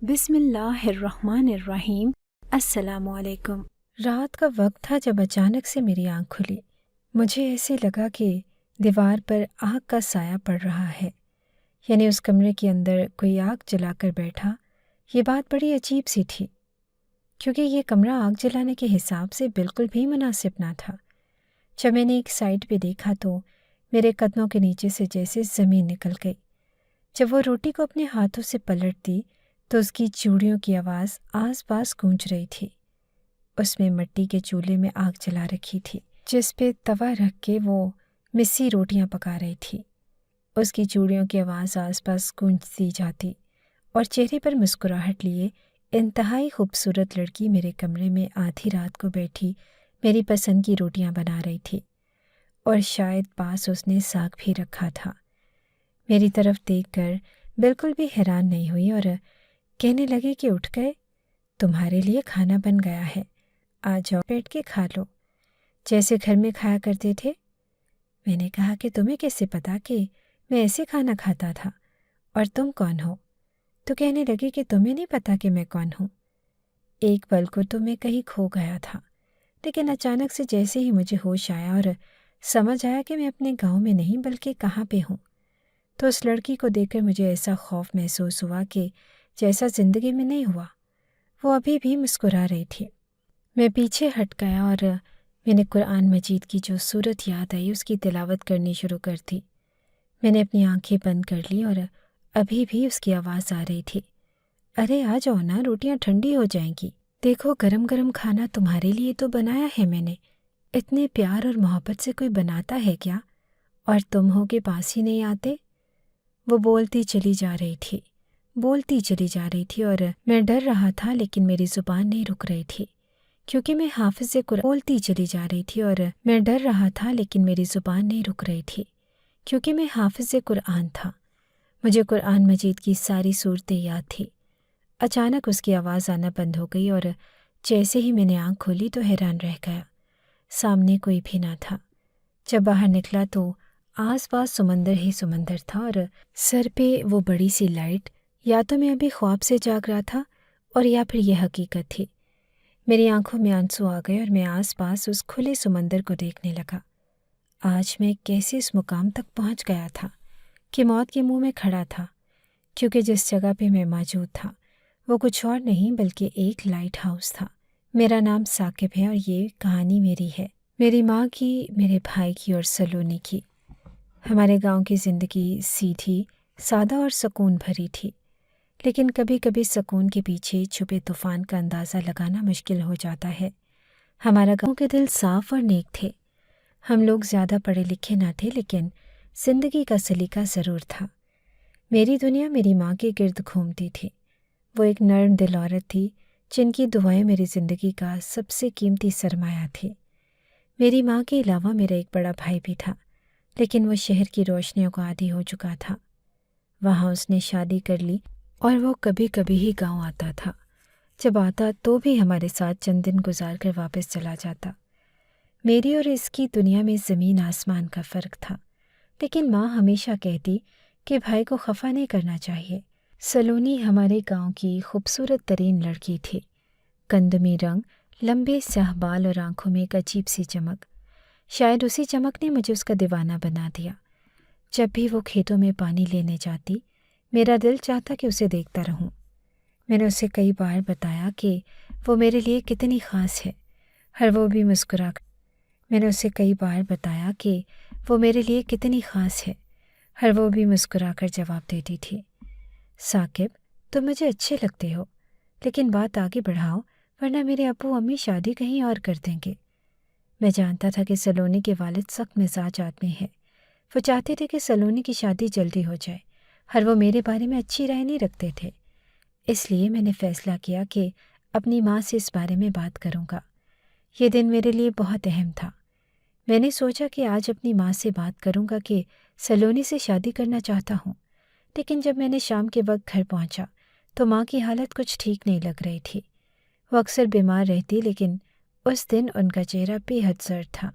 بسم اللہ الرحمن الرحیم۔ السلام علیکم۔ رات کا وقت تھا جب اچانک سے میری آنکھ کھلی۔ مجھے ایسے لگا کہ دیوار پر آگ کا سایہ پڑ رہا ہے، یعنی اس کمرے کے اندر کوئی آگ جلا کر بیٹھا۔ یہ بات بڑی عجیب سی تھی، کیونکہ یہ کمرہ آگ جلانے کے حساب سے بالکل بھی مناسب نہ تھا۔ جب میں نے ایک سائڈ پہ دیکھا تو میرے قدموں کے نیچے سے جیسے زمین نکل گئی۔ جب وہ روٹی کو اپنے ہاتھوں سے پلٹ دی تو اس کی چوڑیوں کی آواز آس پاس گونج رہی تھی۔ اس میں مٹی کے چولہے میں آگ جلا رکھی تھی، جس پہ توا رکھ کے وہ مسی روٹیاں پکا رہی تھی۔ اس کی چوڑیوں کی آواز آس پاس گونجتی جاتی اور چہرے پر مسکراہٹ لیے انتہائی خوبصورت لڑکی میرے کمرے میں آدھی رات کو بیٹھی میری پسند کی روٹیاں بنا رہی تھی، اور شاید پاس اس نے ساگ بھی رکھا تھا۔ میری طرف دیکھ کر بالکل بھی حیران نہیں ہوئی اور کہنے لگے کہ اٹھ گئے، تمہارے لیے کھانا بن گیا ہے، آ جاؤ بیٹھ کے کھا لو، جیسے گھر میں کھایا کرتے تھے۔ میں نے کہا کہ تمہیں کیسے پتا کہ میں ایسے کھانا کھاتا تھا، اور تم کون ہو؟ تو کہنے لگی کہ تمہیں نہیں پتا کہ میں کون ہوں۔ ایک پل کو تو میں کہیں کھو گیا تھا، لیکن اچانک سے جیسے ہی مجھے ہوش آیا اور سمجھ آیا کہ میں اپنے گاؤں میں نہیں بلکہ کہاں پہ ہوں، تو اس لڑکی کو دیکھ کر مجھے ایسا خوف محسوس ہوا کہ جیسا زندگی میں نہیں ہوا۔ وہ ابھی بھی مسکرا رہی تھی۔ میں پیچھے ہٹ گیا اور میں نے قرآن مجید کی جو سورت یاد آئی اس کی تلاوت کرنی شروع کر دی۔ میں نے اپنی آنکھیں بند کر لی اور ابھی بھی اس کی آواز آ رہی تھی، ارے آ جاؤ نا، روٹیاں ٹھنڈی ہو جائیں گی، دیکھو گرم گرم کھانا تمہارے لیے تو بنایا ہے میں نے، اتنے پیار اور محبت سے کوئی بناتا ہے کیا، اور تم ہو کے پاس ہی نہیں آتے۔ وہ بولتی چلی جا رہی تھی، بولتی چلی جا رہی تھی، اور میں ڈر رہا تھا لیکن میری زبان نہیں رک رہی تھی، کیونکہ میں حافظ قرآن بولتی چلی جا رہی تھی، اور میں ڈر رہا تھا لیکن میری زبان نہیں رک رہی تھی، کیونکہ میں حافظ قرآن تھا۔ مجھے قرآن مجید کی ساری صورتیں یاد تھی۔ اچانک اس کی آواز آنا بند ہو گئی، اور جیسے ہی میں نے آنکھ کھولی تو حیران رہ گیا۔ سامنے کوئی بھی نہ تھا۔ جب باہر نکلا تو آس پاس سمندر ہی سمندر تھا، اور سر پہ وہ بڑی سی لائٹ، یا تو میں ابھی خواب سے جاگ رہا تھا اور یا پھر یہ حقیقت تھی۔ میری آنکھوں میں آنسو آ گئے اور میں آس پاس اس کھلے سمندر کو دیکھنے لگا۔ آج میں کیسے اس مقام تک پہنچ گیا تھا کہ موت کے منہ میں کھڑا تھا، کیونکہ جس جگہ پہ میں موجود تھا وہ کچھ اور نہیں بلکہ ایک لائٹ ہاؤس تھا۔ میرا نام ثاقب ہے اور یہ کہانی میری ہے، میری ماں کی، میرے بھائی کی اور سلونی کی۔ ہمارے گاؤں کی زندگی سیدھی، سادہ اور سکون بھری تھی، لیکن کبھی کبھی سکون کے پیچھے چھپے طوفان کا اندازہ لگانا مشکل ہو جاتا ہے۔ ہمارا گاؤں کے دل صاف اور نیک تھے۔ ہم لوگ زیادہ پڑھے لکھے نہ تھے، لیکن زندگی کا سلیقہ ضرور تھا۔ میری دنیا میری ماں کے گرد گھومتی تھی۔ وہ ایک نرم دل عورت تھی جن کی دعائیں میری زندگی کا سب سے قیمتی سرمایہ تھی۔ میری ماں کے علاوہ میرا ایک بڑا بھائی بھی تھا، لیکن وہ شہر کی روشنیوں کو عادی ہو چکا تھا۔ وہاں اس نے شادی کر لی اور وہ کبھی کبھی ہی گاؤں آتا تھا۔ جب آتا تو بھی ہمارے ساتھ چند دن گزار کر واپس چلا جاتا۔ میری اور اس کی دنیا میں زمین آسمان کا فرق تھا، لیکن ماں ہمیشہ کہتی کہ بھائی کو خفا نہیں کرنا چاہیے۔ سلونی ہمارے گاؤں کی خوبصورت ترین لڑکی تھی، گندمی رنگ، لمبے سیاہ بال اور آنکھوں میں ایک عجیب سی چمک۔ شاید اسی چمک نے مجھے اس کا دیوانہ بنا دیا۔ جب بھی وہ کھیتوں میں پانی لینے جاتی، میرا دل چاہتا کہ اسے دیکھتا رہوں۔ میں نے اسے کئی بار بتایا کہ وہ میرے لیے کتنی خاص ہے، وہ بھی مسکرا کر جواب دیتی تھی، ثاقب تم مجھے اچھے لگتے ہو، لیکن بات آگے بڑھاؤ ورنہ میرے ابو امی شادی کہیں اور کر دیں گے۔ میں جانتا تھا کہ سلونی کے والد سخت مزاج آدمی ہے۔ وہ چاہتے تھے کہ سلونی کی شادی جلدی ہو جائے، اور وہ میرے بارے میں اچھی رائے نہیں رکھتے تھے۔ اس لیے میں نے فیصلہ کیا کہ اپنی ماں سے اس بارے میں بات کروں گا۔ یہ دن میرے لیے بہت اہم تھا۔ میں نے سوچا کہ آج اپنی ماں سے بات کروں گا کہ سلونی سے شادی کرنا چاہتا ہوں، لیکن جب میں نے شام کے وقت گھر پہنچا تو ماں کی حالت کچھ ٹھیک نہیں لگ رہی تھی۔ وہ اکثر بیمار رہتی، لیکن اس دن ان کا چہرہ بے حد زرد تھا۔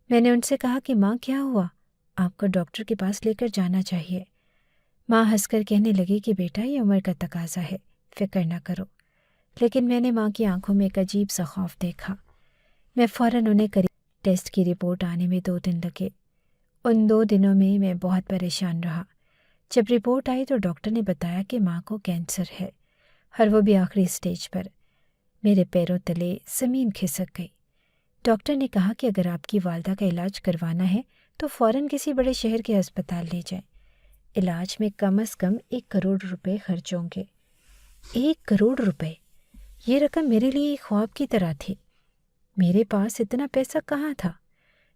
میں نے ان سے کہا کہ ماں کیا ہوا؟ آپ کو ڈاکٹر کے پاس لے کر جانا چاہیے۔ ماں ہنس کر کہنے لگی کہ بیٹا یہ عمر کا تقاضا ہے، فکر نہ کرو۔ لیکن میں نے ماں کی آنکھوں میں ایک عجیب سا خوف دیکھا۔ میں فوراً انہیں ٹیسٹ کی رپورٹ آنے میں 2 دن لگے۔ ان 2 دنوں میں میں بہت پریشان رہا۔ جب رپورٹ آئی تو ڈاکٹر نے بتایا کہ ماں کو کینسر ہے، اور وہ بھی آخری سٹیج پر۔ میرے پیروں تلے زمین کھسک گئی۔ ڈاکٹر نے کہا کہ اگر آپ کی والدہ کا علاج کروانا ہے تو فوراً کسی بڑے شہر کے ہسپتال لے جائیں۔ علاج میں کم از کم 1 کروڑ روپے خرچ ہوں گے۔ 1 کروڑ روپے! یہ رقم میرے لیے ایک خواب کی طرح تھی۔ میرے پاس اتنا پیسہ کہاں تھا؟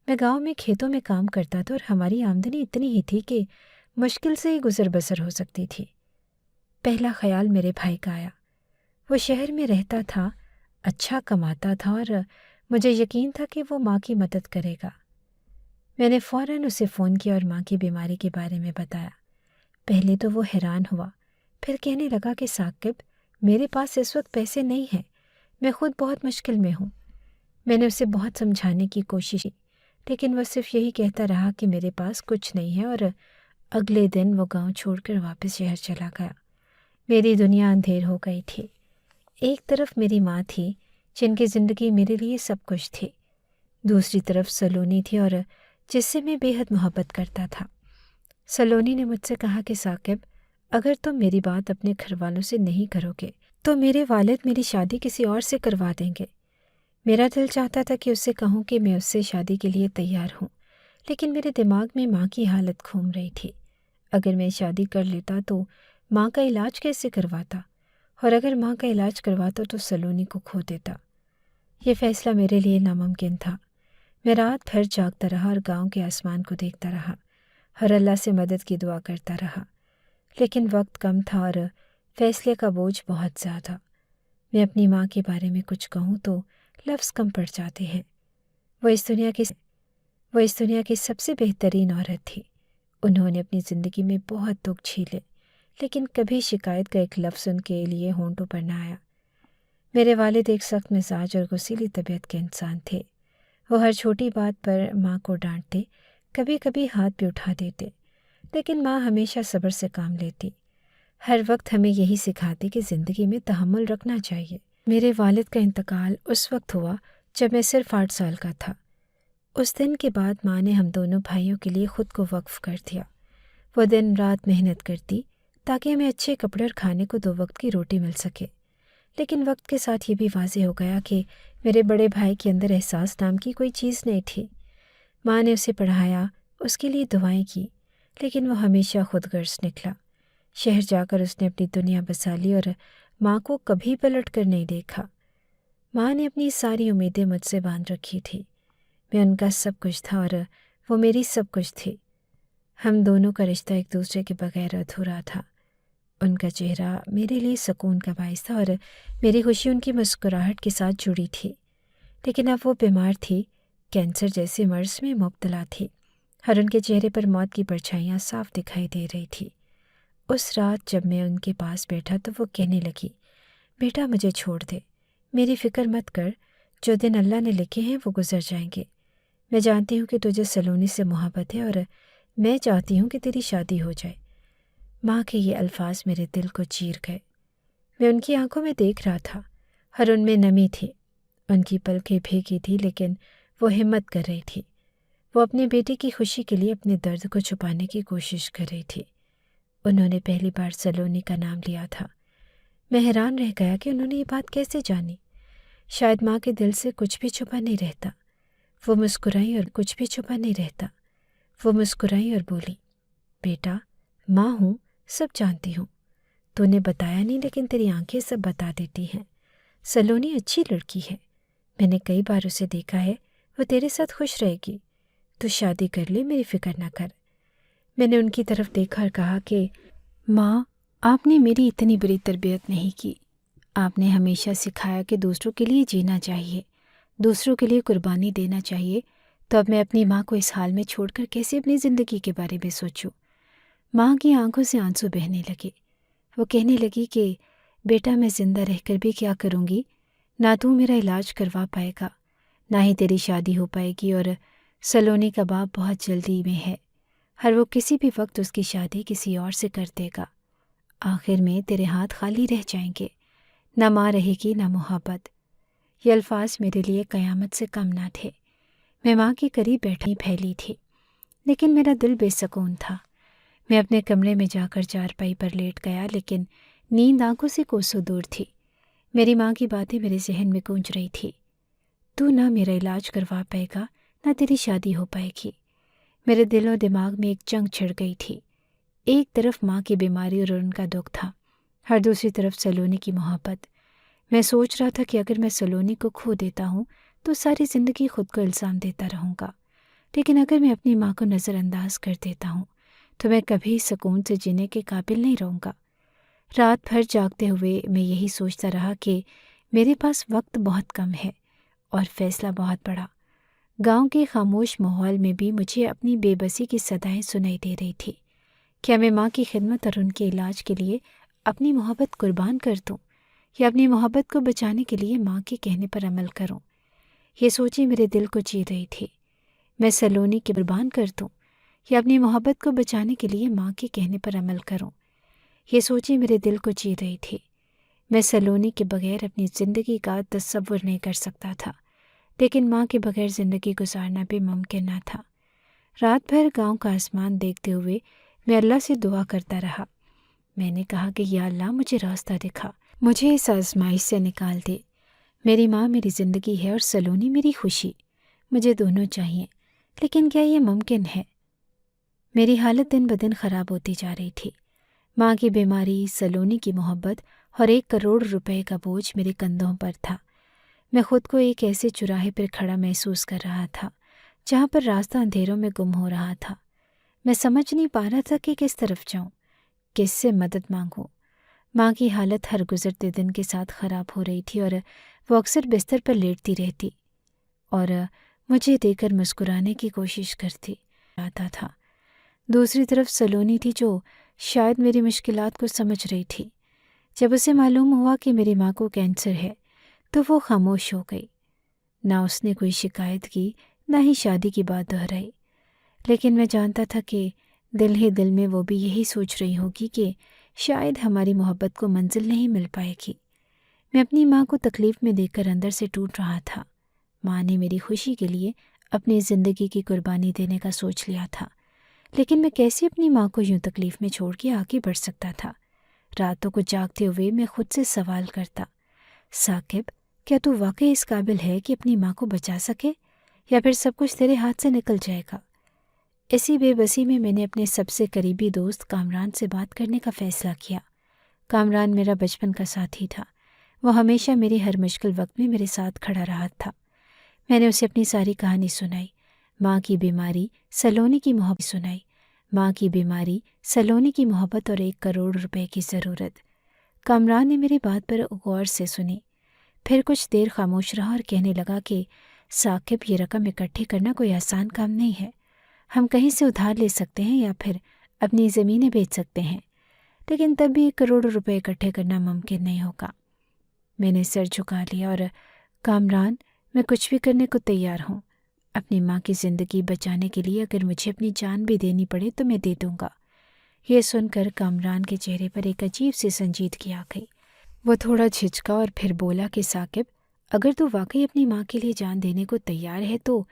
میں گاؤں میں کھیتوں میں کام کرتا تھا اور ہماری آمدنی اتنی ہی تھی کہ مشکل سے ہی گزر بسر ہو سکتی تھی۔ پہلا خیال میرے بھائی کا آیا۔ وہ شہر میں رہتا تھا، اچھا کماتا تھا اور مجھے یقین تھا کہ وہ ماں کی مدد کرے گا۔ میں نے فوراً اسے فون کیا اور ماں کی بیماری کے بارے میں بتایا۔ پہلے تو وہ حیران ہوا، پھر کہنے لگا کہ ثاقب، میرے پاس اس وقت پیسے نہیں ہیں، میں خود بہت مشکل میں ہوں۔ میں نے اسے بہت سمجھانے کی کوشش کی، لیکن وہ صرف یہی کہتا رہا کہ میرے پاس کچھ نہیں ہے، اور اگلے دن وہ گاؤں چھوڑ کر واپس شہر چلا گیا۔ میری دنیا اندھیر ہو گئی تھی۔ ایک طرف میری ماں تھی جن کی زندگی میرے لیے سب کچھ تھی، دوسری طرف سلونی تھی اور جس سے میں بے حد محبت کرتا تھا۔ سلونی نے مجھ سے کہا کہ ثاقب، اگر تم میری بات اپنے گھر والوں سے نہیں کرو گے تو میرے والد میری شادی کسی اور سے کروا دیں گے۔ میرا دل چاہتا تھا کہ اس سے کہوں کہ میں اس سے شادی کے لیے تیار ہوں، لیکن میرے دماغ میں ماں کی حالت گھوم رہی تھی۔ اگر میں شادی کر لیتا تو ماں کا علاج کیسے کرواتا، اور اگر ماں کا علاج کرواتا تو سلونی کو کھو دیتا۔ یہ فیصلہ میرے لیے ناممکن تھا۔ میں رات بھر جاگتا رہا اور گاؤں کے آسمان کو دیکھتا رہا، اور اللہ سے مدد کی دعا کرتا رہا، لیکن وقت کم تھا اور فیصلے کا بوجھ بہت زیادہ۔ میں اپنی ماں کے بارے میں کچھ کہوں تو لفظ کم پڑ جاتے ہیں۔ وہ اس دنیا کی سب سے بہترین عورت تھی۔ انہوں نے اپنی زندگی میں بہت دکھ جھیلے، لیکن کبھی شکایت کا ایک لفظ ان کے لیے ہونٹوں پر نہ آیا۔ میرے والد ایک سخت مزاج اور غصیلی طبیعت کے انسان تھے۔ وہ ہر چھوٹی بات پر ماں کو ڈانٹتے، کبھی کبھی ہاتھ بھی اٹھا دیتے، لیکن ماں ہمیشہ صبر سے کام لیتی۔ ہر وقت ہمیں یہی سکھاتی کہ زندگی میں تحمل رکھنا چاہیے۔ میرے والد کا انتقال اس وقت ہوا جب میں صرف 8 سال کا تھا۔ اس دن کے بعد ماں نے ہم دونوں بھائیوں کے لیے خود کو وقف کر دیا۔ وہ دن رات محنت کرتی تاکہ ہمیں اچھے کپڑے اور کھانے کو 2 وقت کی روٹی مل سکے، لیکن وقت کے ساتھ یہ بھی واضح ہو گیا کہ میرے بڑے بھائی کے اندر احساس نام کی کوئی چیز نہیں تھی۔ ماں نے اسے پڑھایا، اس کے لیے دعائیں کی، لیکن وہ ہمیشہ خود غرض نکلا۔ شہر جا کر اس نے اپنی دنیا بسا لی اور ماں کو کبھی پلٹ کر نہیں دیکھا۔ ماں نے اپنی ساری امیدیں مجھ سے باندھ رکھی تھی۔ میں ان کا سب کچھ تھا اور وہ میری سب کچھ تھی۔ ہم دونوں کا رشتہ ایک دوسرے کے بغیر ادھورا تھا۔ ان کا چہرہ میرے لیے سکون کا باعث تھا اور میری خوشی ان کی مسکراہٹ کے ساتھ جڑی تھی، لیکن اب وہ بیمار تھی، کینسر جیسے مرض میں مبتلا تھی، اور ان کے چہرے پر موت کی پرچھائیاں صاف دکھائی دے رہی تھی۔ اس رات جب میں ان کے پاس بیٹھا تو وہ کہنے لگی، بیٹا مجھے چھوڑ دے، میری فکر مت کر، جو دن اللہ نے لکھے ہیں وہ گزر جائیں گے۔ میں جانتی ہوں کہ تجھے سلونی سے محبت ہے اور میں چاہتی ہوں کہ تیری شادی ہو جائے۔ ماں کے یہ الفاظ میرے دل کو چیر گئے۔ میں ان کی آنکھوں میں دیکھ رہا تھا اور ان میں نمی تھی۔ ان کی پلکیں بھیگی تھی لیکن وہ ہمت کر رہی تھی۔ وہ اپنے بیٹے کی خوشی کے لیے اپنے درد کو چھپانے کی کوشش کر رہی تھی۔ انہوں نے پہلی بار سلونی کا نام لیا تھا۔ میں حیران رہ گیا کہ انہوں نے یہ بات کیسے جانی۔ شاید ماں کے دل سے کچھ بھی چھپا نہیں رہتا۔ وہ مسکرائی اور بولی، بیٹا، ماں ہوں، سب جانتی ہوں۔ تو نے بتایا نہیں، لیکن تیری آنکھیں سب بتا دیتی ہیں۔ سلونی اچھی لڑکی ہے، میں نے کئی بار اسے دیکھا ہے، وہ تیرے ساتھ خوش رہے گی۔ تو شادی کر لے، میری فکر نہ کر۔ میں نے ان کی طرف دیکھا اور کہا کہ ماں، آپ نے میری اتنی بری تربیت نہیں کی۔ آپ نے ہمیشہ سکھایا کہ دوسروں کے لیے جینا چاہیے، دوسروں کے لیے قربانی دینا چاہیے، تو اب میں اپنی ماں کو اس حال میں چھوڑ کر کیسے اپنی زندگی کے بارے میں سوچوں؟ ماں کی آنکھوں سے آنسو بہنے لگے۔ وہ کہنے لگی کہ بیٹا، میں زندہ رہ کر بھی کیا کروں گی؟ نہ تو میرا علاج کروا پائے گا، نہ ہی تیری شادی ہو پائے گی، اور سلونی کا باپ بہت جلدی میں ہے، اور وہ کسی بھی وقت اس کی شادی کسی اور سے کر دے گا۔ آخر میں تیرے ہاتھ خالی رہ جائیں گے، نہ ماں رہے گی نہ محبت۔ یہ الفاظ میرے لیے قیامت سے کم نہ تھے۔ میں ماں کے قریب بیٹھی پھیلی تھی، لیکن میرا دل بے سکون تھا۔ میں اپنے کمرے میں جا کر چارپائی پر لیٹ گیا، لیکن نیند آنکھوں سے کوسوں دور تھی۔ میری ماں کی باتیں میرے ذہن میں گونج رہی تھی۔ تو نہ میرا علاج کروا پائے گا، نہ تیری شادی ہو پائے گی۔ میرے دل و دماغ میں ایک جنگ چھڑ گئی تھی۔ ایک طرف ماں کی بیماری اور ان کا دکھ تھا، ہر دوسری طرف سلونی کی محبت۔ میں سوچ رہا تھا کہ اگر میں سلونی کو کھو دیتا ہوں تو ساری زندگی خود کو الزام دیتا رہوں گا، لیکن اگر میں اپنی ماں کو نظر انداز کر دیتا ہوں تو میں کبھی سکون سے جینے کے قابل نہیں رہوں گا۔ رات بھر جاگتے ہوئے میں یہی سوچتا رہا کہ میرے پاس وقت بہت کم ہے اور فیصلہ بہت بڑا۔ گاؤں کے خاموش ماحول میں بھی مجھے اپنی بے بسی کی صدائیں سنائی دے رہی تھی۔ کیا میں ماں کی خدمت اور ان کے علاج کے لیے اپنی محبت قربان کر دوں، یا اپنی محبت کو بچانے کے لیے ماں کے کہنے پر عمل کروں؟ یہ سوچیں میرے دل کو چیر رہی تھی۔ میں سلونی کے قربان کر دوں یا اپنی محبت کو بچانے کے لیے ماں کے کہنے پر عمل کروں؟ یہ سوچیں میرے دل کو چیر رہی تھی۔ میں سلونی کے بغیر اپنی زندگی کا تصور نہیں کر سکتا تھا، لیکن ماں کے بغیر زندگی گزارنا بھی ممکن نہ تھا۔ رات بھر گاؤں کا آسمان دیکھتے ہوئے میں اللہ سے دعا کرتا رہا۔ میں نے کہا کہ یا اللہ، مجھے راستہ دکھا، مجھے اس آزمائش سے نکال دے۔ میری ماں میری زندگی ہے اور سلونی میری خوشی، مجھے دونوں چاہیے، لیکن کیا یہ ممکن ہے؟ میری حالت دن بدن خراب ہوتی جا رہی تھی۔ ماں کی بیماری، سلونی کی محبت اور 1 کروڑ روپے کا بوجھ میرے کندھوں پر تھا۔ میں خود کو ایک ایسے چوراہے پر کھڑا محسوس کر رہا تھا جہاں پر راستہ اندھیروں میں گم ہو رہا تھا۔ میں سمجھ نہیں پا رہا تھا کہ کس طرف جاؤں، کس سے مدد مانگوں۔ ماں کی حالت ہر گزرتے دن کے ساتھ خراب ہو رہی تھی اور وہ اکثر بستر پر لیٹتی رہتی اور مجھے دیکھ کر مسکرانے کی کوشش کرتی آتا تھا۔ دوسری طرف سلونی تھی جو شاید میری مشکلات کو سمجھ رہی تھی۔ جب اسے معلوم ہوا کہ میری ماں کو کینسر ہے تو وہ خاموش ہو گئی۔ نہ اس نے کوئی شکایت کی، نہ ہی شادی کی بات دہرائی، لیکن میں جانتا تھا کہ دل ہی دل میں وہ بھی یہی سوچ رہی ہوگی کہ شاید ہماری محبت کو منزل نہیں مل پائے گی۔ میں اپنی ماں کو تکلیف میں دیکھ کر اندر سے ٹوٹ رہا تھا۔ ماں نے میری خوشی کے لیے اپنی زندگی کی قربانی دینے کا سوچ لیا تھا، لیکن میں کیسے اپنی ماں کو یوں تکلیف میں چھوڑ کے آگے بڑھ سکتا تھا؟ راتوں کو جاگتے ہوئے میں خود سے سوال کرتا، ثاقب، کیا تو واقعی اس قابل ہے کہ اپنی ماں کو بچا سکے، یا پھر سب کچھ تیرے ہاتھ سے نکل جائے گا؟ اسی بے بسی میں نے اپنے سب سے قریبی دوست کامران سے بات کرنے کا فیصلہ کیا۔ کامران میرا بچپن کا ساتھی تھا۔ وہ ہمیشہ میری ہر مشکل وقت میں میرے ساتھ کھڑا رہا تھا۔ میں نے اسے اپنی ساری کہانی سنائی، ماں کی بیماری، سلونی کی محبت سنائی، ماں کی بیماری، سلونی کی محبت اور 1 کروڑ روپے کی ضرورت۔ کامران نے میری بات پر غور سے سنی، پھر کچھ دیر خاموش رہا اور کہنے لگا کہ ثاقب، یہ رقم اکٹھی کرنا کوئی آسان کام نہیں ہے۔ ہم کہیں سے ادھار لے سکتے ہیں یا پھر اپنی زمینیں بیچ سکتے ہیں، لیکن تب بھی 1 کروڑ روپے اکٹھے کرنا ممکن نہیں ہوگا۔ میں نے سر جھکا لیا اور کامران، میں کچھ بھی کرنے کو تیار ہوں۔ اپنی ماں کی زندگی بچانے کے لیے اگر مجھے اپنی جان بھی دینی پڑے تو میں دے دوں گا۔ یہ سن کر کامران کے چہرے پر ایک عجیب سی سنجیدگی آ گئی۔ وہ تھوڑا جھجکا اور پھر بولا کہ ثاقب، اگر تو واقعی اپنی ماں کے لیے جان دینے کو تیار ہے تو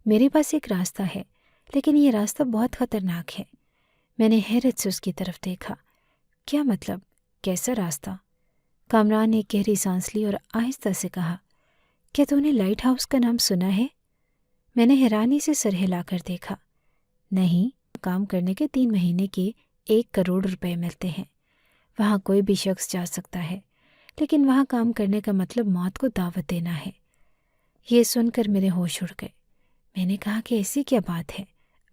میرے پاس ایک راستہ ہے، لیکن یہ راستہ بہت خطرناک ہے۔ میں نے حیرت سے اس کی طرف دیکھا۔ کیا مطلب؟ کیسا راستہ؟ کامران نے ایک گہری سانس لی اور آہستہ سے کہا، کیا تو نے لائٹ ہاؤس کا نام سنا ہے؟ میں نے حیرانی سے سر ہلا کر دیکھا۔ نہیں، کام کرنے کے 3 مہینے کے 1 کروڑ روپے ملتے ہیں۔ وہاں کوئی بھی شخص جا سکتا ہے، لیکن وہاں کام کرنے کا مطلب موت کو دعوت دینا ہے۔ یہ سن کر میرے ہوش اڑ گئے۔ میں نے کہا کہ ایسی کیا بات ہے؟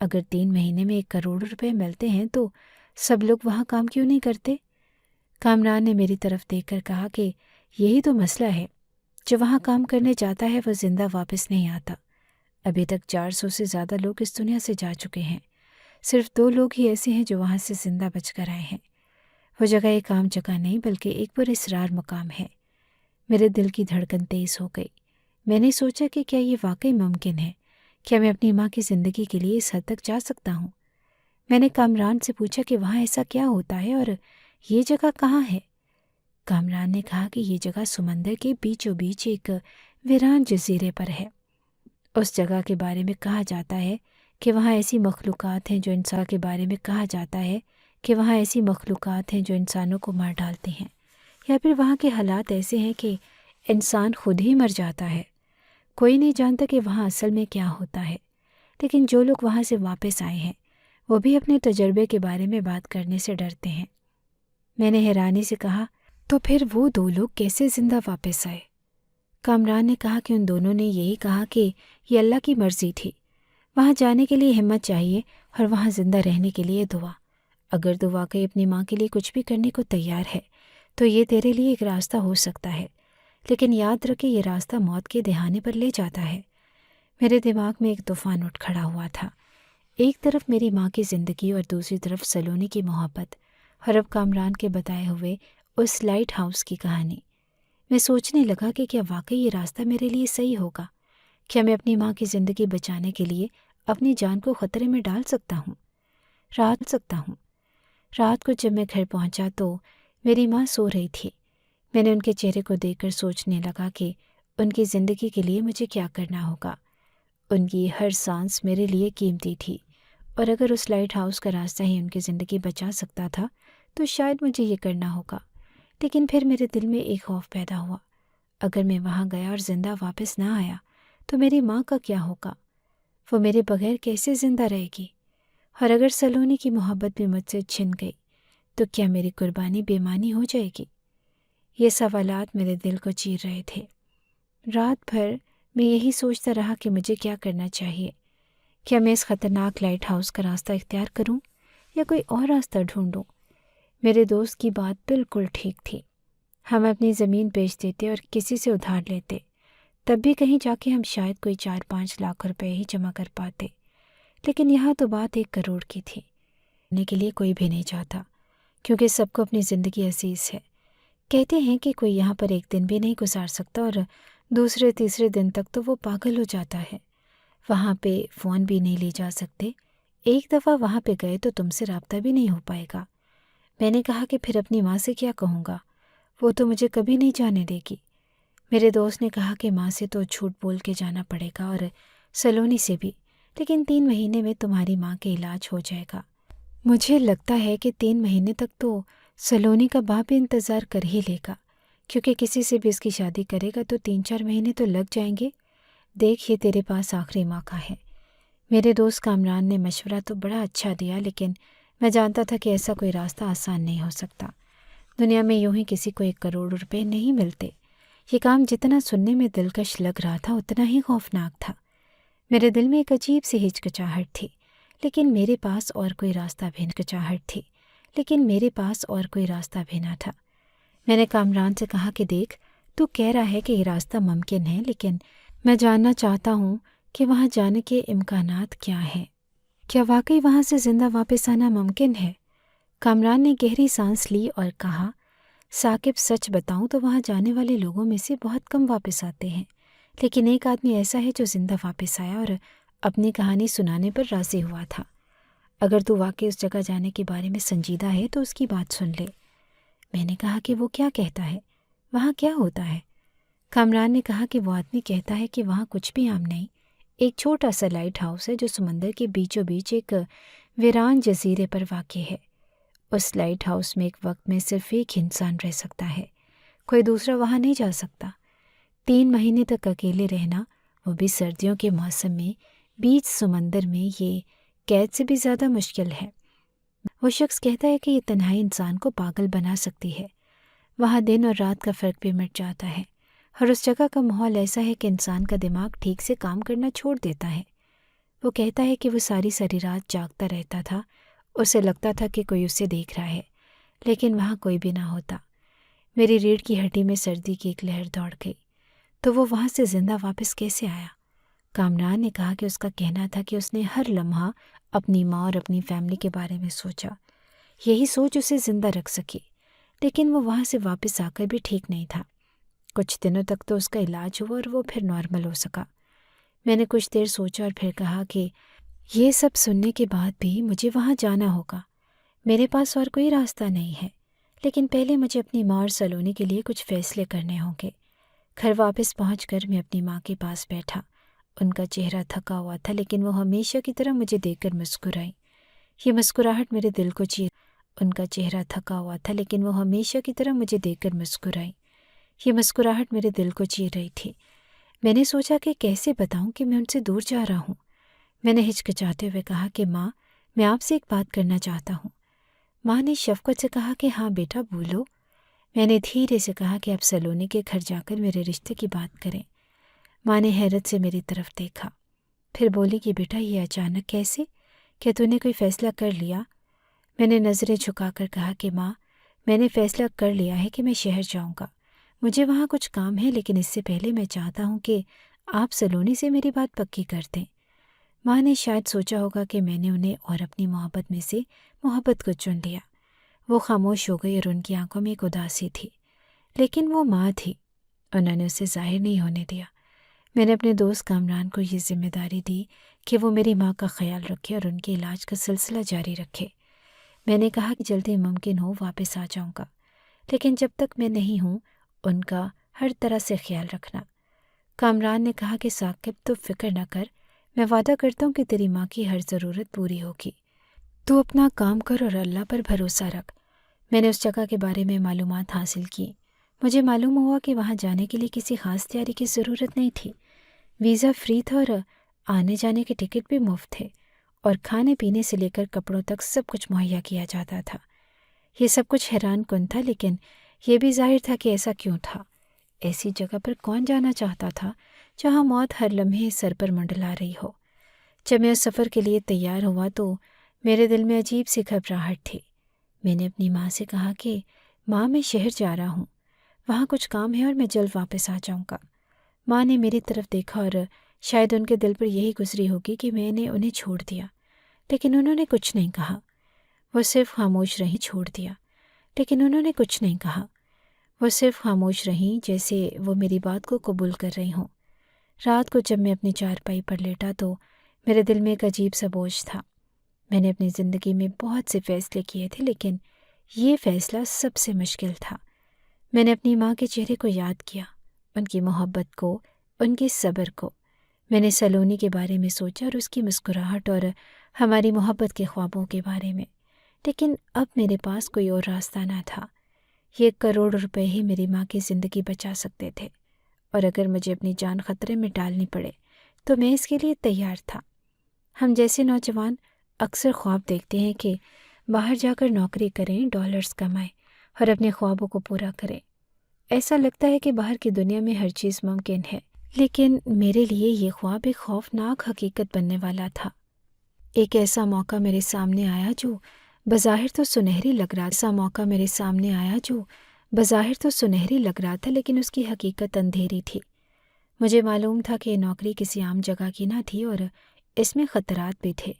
اگر 3 مہینے میں 1 کروڑ روپے ملتے ہیں تو سب لوگ وہاں کام کیوں نہیں کرتے؟ کامران نے میری طرف دیکھ کر کہا کہ یہی تو مسئلہ ہے، جو وہاں کام کرنے جاتا ہے وہ زندہ واپس نہیں آتا۔ ابھی تک 400 سے زیادہ لوگ اس دنیا سے جا چکے ہیں، صرف 2 لوگ ہی ایسے ہیں جو وہاں سے زندہ بچ کر آئے ہیں۔ وہ جگہ ایک عام جگہ نہیں بلکہ ایک پراسرار مقام ہے۔ میرے دل کی دھڑکن تیز ہو گئی۔ میں نے سوچا کہ کیا یہ واقعی ممکن ہے؟ کیا میں اپنی ماں کی زندگی کے لیے اس حد تک جا سکتا ہوں؟ میں نے کامران سے پوچھا کہ وہاں ایسا کیا ہوتا ہے اور یہ جگہ کہاں ہے؟ کامران نے کہا کہ یہ جگہ سمندر کے بیچوں بیچ ایک ویران جزیرے پر ہے۔ اس جگہ کے بارے میں کہا جاتا ہے کہ وہاں ایسی مخلوقات ہیں جو انسانوں کو مار ڈالتی ہیں، یا پھر وہاں کے حالات ایسے ہیں کہ انسان خود ہی مر جاتا ہے۔ کوئی نہیں جانتا کہ وہاں اصل میں کیا ہوتا ہے، لیکن جو لوگ وہاں سے واپس آئے ہیں وہ بھی اپنے تجربے کے بارے میں بات کرنے سے ڈرتے ہیں۔ میں نے حیرانی سے کہا، تو پھر وہ 2 لوگ کیسے زندہ واپس آئے؟ کامران نے کہا کہ ان دونوں نے یہی کہا کہ یہ اللہ کی مرضی تھی، وہاں جانے کے لیے ہمت چاہیے اور وہاں زندہ رہنے کے لیے دعا۔ اگر تو واقعی اپنی ماں کے لیے کچھ بھی کرنے کو تیار ہے تو یہ تیرے لیے ایک راستہ ہو سکتا ہے، لیکن یاد رکھ کہ یہ راستہ موت کے دہانے پر لے جاتا ہے۔ میرے دماغ میں ایک طوفان اٹھ کھڑا ہوا تھا، ایک طرف میری ماں کی زندگی اور دوسری طرف سلونی کی محبت، اور اب کامران کے بتائے ہوئے اس لائٹ ہاؤس کی کہانی۔ میں سوچنے لگا کہ کیا واقعی یہ راستہ میرے لیے صحیح ہوگا؟ کیا میں اپنی ماں کی زندگی بچانے کے لیے اپنی جان کو خطرے میں ڈال سکتا ہوں؟ رات کو جب میں گھر پہنچا تو میری ماں سو رہی تھی۔ میں نے ان کے چہرے کو دیکھ کر سوچنے لگا کہ ان کی زندگی کے لیے مجھے کیا کرنا ہوگا۔ ان کی ہر سانس میرے لیے قیمتی تھی، اور اگر اس لائٹ ہاؤس کا راستہ ہی ان کی زندگی بچا سکتا تھا تو شاید مجھے یہ کرنا ہوگا۔ لیکن پھر میرے دل میں ایک خوف پیدا ہوا، اگر میں وہاں گیا اور زندہ واپس نہ آیا تو میری ماں کا کیا ہوگا؟ وہ میرے بغیر کیسے زندہ رہے گی؟ اور اگر سلونی کی محبت بھی مجھ سے چھن گئی تو کیا میری قربانی بے معنی ہو جائے گی؟ یہ سوالات میرے دل کو چیر رہے تھے۔ رات بھر میں یہی سوچتا رہا کہ مجھے کیا کرنا چاہیے۔ کیا میں اس خطرناک لائٹ ہاؤس کا راستہ اختیار کروں یا کوئی اور راستہ ڈھونڈوں؟ میرے دوست کی بات بالکل ٹھیک تھی۔ ہم اپنی زمین بیچ دیتے اور کسی سے ادھار لیتے، تب بھی کہیں جا کے ہم شاید کوئی 4-5 لاکھ روپے ہی جمع کر پاتے، لیکن یہاں تو بات 1 کروڑ کی تھی۔ کرنے کے لیے کوئی بھی نہیں چاہتا، کیونکہ سب کو اپنی زندگی عزیز ہے۔ کہتے ہیں کہ کوئی یہاں پر 1 دن بھی نہیں گزار سکتا اور دوسرے تیسرے دن تک تو وہ پاگل ہو جاتا ہے۔ وہاں پہ فون بھی نہیں لے جا سکتے، ایک دفعہ وہاں پہ گئے تو تم سے رابطہ بھی نہیں ہو پائے گا۔ میں نے کہا کہ پھر اپنی ماں سے کیا کہوں گا، وہ تو مجھے کبھی نہیں جانے دے گی۔ میرے دوست نے کہا کہ ماں سے تو جھوٹ بول کے جانا پڑے گا اور سلونی سے بھی، لیکن 3 مہینے میں تمہاری ماں کے علاج ہو جائے گا۔ مجھے لگتا ہے کہ 3 مہینے تک تو سلونی کا باپ بھی انتظار کر ہی لے گا، کیونکہ کسی سے بھی اس کی شادی کرے گا تو 3-4 مہینے تو لگ جائیں گے۔ دیکھ، یہ تیرے پاس آخری موقع ہے۔ میرے دوست کامران نے مشورہ تو بڑا اچھا دیا، لیکن میں جانتا تھا کہ ایسا کوئی راستہ آسان نہیں ہو سکتا۔ دنیا میں یوں ہی کسی کو 1 کروڑ روپے نہیں ملتے۔ یہ کام جتنا سننے میں دلکش لگ رہا تھا اتنا ہی خوفناک تھا۔ میرے دل میں ایک عجیب سی ہچکچاہٹ تھی، لیکن میرے پاس اور کوئی راستہ بھی نہ تھا۔ میں نے کامران سے کہا کہ دیکھ، تو کہہ رہا ہے کہ یہ راستہ ممکن ہے، لیکن میں جاننا چاہتا ہوں کہ وہاں جانے کے امکانات کیا ہیں۔ کیا واقعی وہاں سے زندہ واپس آنا ممکن ہے؟ کامران نے گہری سانس لی اور کہا، ثاقب سچ بتاؤں تو وہاں جانے والے لوگوں میں سے بہت کم واپس آتے ہیں، لیکن ایک آدمی ایسا ہے جو زندہ واپس آیا اور اپنی کہانی سنانے پر راضی ہوا تھا۔ اگر تو واقعی اس جگہ جانے کے بارے میں سنجیدہ ہے تو اس کی بات سن لے۔ میں نے کہا کہ وہ کیا کہتا ہے، وہاں کیا ہوتا ہے؟ کامران نے کہا کہ وہ آدمی کہتا ہے کہ وہاں کچھ بھی عام نہیں، ایک چھوٹا سا لائٹ ہاؤس ہے جو سمندر کے بیچوں بیچ ایک ویران جزیرے پر واقع ہے۔ اس لائٹ ہاؤس میں ایک وقت میں صرف ایک انسان رہ سکتا ہے، کوئی دوسرا وہاں نہیں جا سکتا۔ 3 مہینے تک اکیلے رہنا، وہ بھی سردیوں کے موسم میں بیچ سمندر میں، یہ قید سے بھی زیادہ مشکل ہے۔ وہ شخص کہتا ہے کہ یہ تنہائی انسان کو پاگل بنا سکتی ہے۔ وہاں دن اور رات کا فرق بھی مٹ جاتا ہے، اور اس جگہ کا ماحول ایسا ہے کہ انسان کا دماغ ٹھیک سے کام کرنا چھوڑ دیتا ہے۔ وہ کہتا ہے کہ وہ ساری رات جاگتا رہتا تھا، اسے لگتا تھا کہ کوئی اسے دیکھ رہا ہے، لیکن وہاں کوئی بھی نہ ہوتا۔ میری ریڑھ کی ہڈی میں سردی کی ایک لہر دوڑ گئی۔ تو وہ وہاں سے زندہ واپس کیسے آیا؟ کامران نے کہا کہ اس کا کہنا تھا کہ اس نے ہر لمحہ اپنی ماں اور اپنی فیملی کے بارے میں سوچا، یہی سوچ اسے زندہ رکھ سکی، لیکن وہ وہاں سے واپس آ کر بھی ٹھیک نہیں تھا۔ کچھ دنوں تک تو اس کا علاج ہوا اور وہ پھر نارمل ہو سکا۔ میں نے کچھ دیر سوچا اور پھر کہا کہ یہ سب سننے کے بعد بھی مجھے وہاں جانا ہوگا۔ میرے پاس اور کوئی راستہ نہیں ہے، لیکن پہلے مجھے اپنی ماں اور سلونی کے لیے کچھ فیصلے کرنے ہوں گے۔ گھر واپس پہنچ کر میں اپنی ماں کے پاس بیٹھا۔ ان کا چہرہ تھکا ہوا تھا، لیکن وہ ہمیشہ کی طرح مجھے دیکھ کر مسکرائی۔ یہ مسکراہٹ میرے دل کو چیر ان کا چہرہ تھکا ہوا تھا، لیکن وہ ہمیشہ کی طرح مجھے دیکھ کر مسکرائی۔ یہ مسکراہٹ میرے دل کو چیر رہی تھی۔ میں نے سوچا کہ کیسے بتاؤں کہ میں ان سے دور جا رہا ہوں۔ میں نے ہچکچاتے ہوئے کہا کہ ماں، میں آپ سے ایک بات کرنا چاہتا ہوں۔ ماں نے شفقت سے کہا کہ ہاں بیٹا بولو۔ میں نے دھیرے سے کہا کہ آپ سلونی کے گھر جا کر میرے رشتے کی بات کریں۔ ماں نے حیرت سے میری طرف دیکھا، پھر بولی کہ بیٹا یہ اچانک کیسے؟ کیا تو نے کوئی فیصلہ کر لیا؟ میں نے نظریں جھکا کر کہا کہ ماں، میں نے فیصلہ کر لیا ہے کہ میں شہر جاؤں گا۔ مجھے وہاں کچھ کام ہے، لیکن اس سے پہلے میں چاہتا ہوں کہ آپ سلونی سے میری بات پکی کر دیں۔ ماں نے شاید سوچا ہوگا کہ میں نے انہیں اور اپنی محبت میں سے محبت کو چن لیا۔ وہ خاموش ہو گئی اور ان کی آنکھوں میں ایک اداسی تھی، لیکن وہ ماں تھی، انہوں نے اسے ظاہر نہیں ہونے دیا۔ میں نے اپنے دوست کامران کو یہ ذمہ داری دی کہ وہ میری ماں کا خیال رکھے اور ان کے علاج کا سلسلہ جاری رکھے۔ میں نے کہا کہ جلدی ممکن ہو واپس آ جاؤں گا، لیکن جب تک میں نہیں ہوں ان کا ہر طرح سے خیال رکھنا۔ کامران نے کہا کہ ثاقب تو فکر نہ کر، میں وعدہ کرتا ہوں کہ تیری ماں کی ہر ضرورت پوری ہوگی۔ تو اپنا کام کر اور اللہ پر بھروسہ رکھ۔ میں نے اس جگہ کے بارے میں معلومات حاصل کی۔ مجھے معلوم ہوا کہ وہاں جانے کے لیے کسی خاص تیاری کی ضرورت نہیں تھی۔ ویزا فری تھا اور آنے جانے کے ٹکٹ بھی مفت تھے، اور کھانے پینے سے لے کر کپڑوں تک سب کچھ مہیا کیا جاتا تھا۔ یہ سب کچھ حیران کن تھا، لیکن یہ بھی ظاہر تھا کہ ایسا کیوں تھا۔ ایسی جگہ پر کون جانا چاہتا تھا جہاں موت ہر لمحے سر پر منڈلا رہی ہو؟ جب میں اس سفر کے لیے تیار ہوا تو میرے دل میں عجیب سی گھبراہٹ تھی۔ میں نے اپنی ماں سے کہا کہ ماں، میں شہر جا رہا ہوں، وہاں کچھ کام ہے اور میں جلد واپس آ جاؤں گا۔ ماں نے میری طرف دیکھا اور شاید ان کے دل پر یہی گزری ہوگی کہ میں نے انہیں چھوڑ دیا، لیکن انہوں نے کچھ نہیں کہا۔ وہ صرف خاموش رہیں۔ چھوڑ دیا، لیکن انہوں نے کچھ نہیں کہا۔ وہ صرف خاموش رہیں، جیسے وہ میری بات کو قبول کر رہی ہوں۔ رات کو جب میں اپنی چارپائی پر لیٹا تو میرے دل میں ایک عجیب سا بوجھ تھا۔ میں نے اپنی زندگی میں بہت سے فیصلے کیے تھے، لیکن یہ فیصلہ سب سے مشکل تھا۔ میں نے اپنی ماں کے چہرے کو یاد کیا، ان کی محبت کو، ان کے صبر کو۔ میں نے سلونی کے بارے میں سوچا اور اس کی مسکراہٹ اور ہماری محبت کے خوابوں کے بارے میں، لیکن اب میرے پاس کوئی اور راستہ نہ تھا۔ یہ 1 کروڑ روپے ہی میری ماں کی زندگی بچا سکتے تھے، اور اگر مجھے اپنی جان خطرے میں ڈالنی پڑے تو میں اس کے لیے تیار تھا۔ ہم جیسے نوجوان اکثر خواب دیکھتے ہیں کہ باہر جا کر نوکری کریں، ڈالرز کمائیں اور اپنے خوابوں کو پورا کریں۔ ایسا لگتا ہے کہ باہر کی دنیا میں ہر چیز ممکن ہے، لیکن میرے لیے یہ خواب ایک خوفناک حقیقت بننے والا تھا۔ ایک ایسا موقع میرے سامنے آیا جو بظاہر تو سنہری لگ رہا تھا، لیکن اس کی حقیقت اندھیری تھی۔ مجھے معلوم تھا کہ یہ نوکری کسی عام جگہ کی نہ تھی اور اس میں خطرات بھی تھے،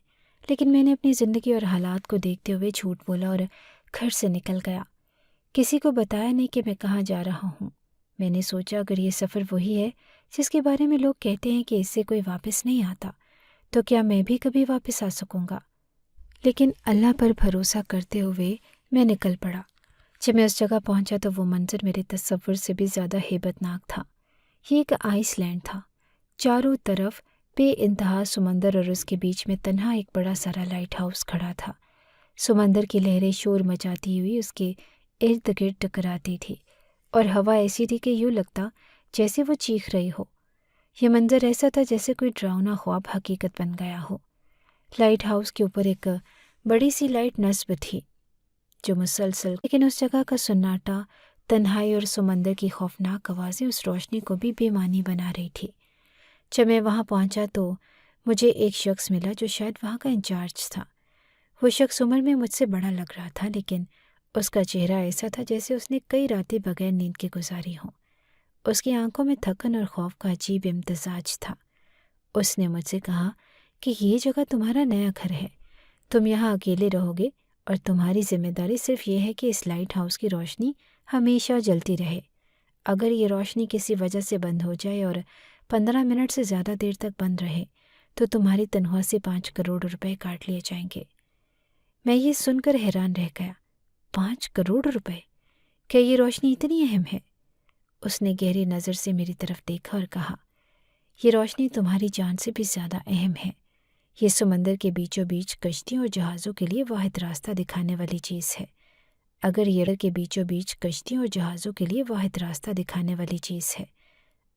لیکن میں نے اپنی زندگی اور حالات کو دیکھتے ہوئے جھوٹ بولا اور گھر سے نکل گیا۔ کسی کو بتایا نہیں کہ میں کہاں جا رہا ہوں۔ میں نے سوچا اگر یہ سفر وہی ہے جس کے بارے میں لوگ کہتے ہیں کہ اس سے کوئی واپس نہیں آتا، تو کیا میں بھی کبھی واپس آ سکوں گا؟ لیکن اللہ پر بھروسہ کرتے ہوئے میں نکل پڑا۔ جب میں اس جگہ پہنچا تو وہ منظر میرے تصور سے بھی زیادہ ہیبت ناک تھا۔ یہ ایک آئس لینڈ تھا، چاروں طرف بے انتہا سمندر اور اس کے بیچ میں تنہا ایک بڑا سارا لائٹ ہاؤس کھڑا تھا۔ سمندر کی لہریں شور مچاتی ہوئی اس کے ارد گرد ٹکراتی تھی، اور ہوا ایسی تھی کہ یوں لگتا جیسے وہ چیخ رہی ہو۔ یہ منظر ایسا تھا جیسے کوئی ڈراؤنا خواب حقیقت بن گیا ہو۔ لائٹ ہاؤس کے اوپر ایک بڑی سی لائٹ نصب تھی جو مسلسل، لیکن اس جگہ کا سناٹا، تنہائی اور سمندر کی خوفناک آوازیں اس روشنی کو بھی بے معنی بنا رہی تھی۔ جب میں وہاں پہنچا تو مجھے ایک شخص ملا جو شاید وہاں کا انچارج تھا۔ وہ شخص عمر میں مجھ سے بڑا لگ رہا تھا، لیکن اس کا چہرہ ایسا تھا جیسے اس نے کئی راتیں بغیر نیند کے گزاری ہوں۔ اس کی آنکھوں میں تھکن اور خوف کا عجیب امتزاج تھا۔ اس نے مجھ سے کہا کہ یہ جگہ تمہارا نیا گھر ہے، تم یہاں اکیلے رہو گے اور تمہاری ذمہ داری صرف یہ ہے کہ اس لائٹ ہاؤس کی روشنی ہمیشہ جلتی رہے۔ اگر یہ روشنی کسی وجہ سے بند ہو جائے اور 15 منٹ سے زیادہ دیر تک بند رہے تو تمہاری تنخواہ سے 5 کروڑ روپے کاٹ لیے جائیں گے۔ میں یہ سن کر حیران رہ گیا۔ 5 کروڑ روپے! کیا یہ روشنی اتنی اہم ہے؟ اس نے گہری نظر سے میری طرف دیکھا اور کہا، یہ روشنی تمہاری جان سے بھی زیادہ اہم ہے۔ یہ سمندر کے بیچوں بیچ کشتیوں اور جہازوں کے لیے واحد راستہ دکھانے والی چیز ہے۔ اگر یہ کے بیچوں بیچ کشتیوں اور جہازوں کے لیے واحد راستہ دکھانے والی چیز ہے،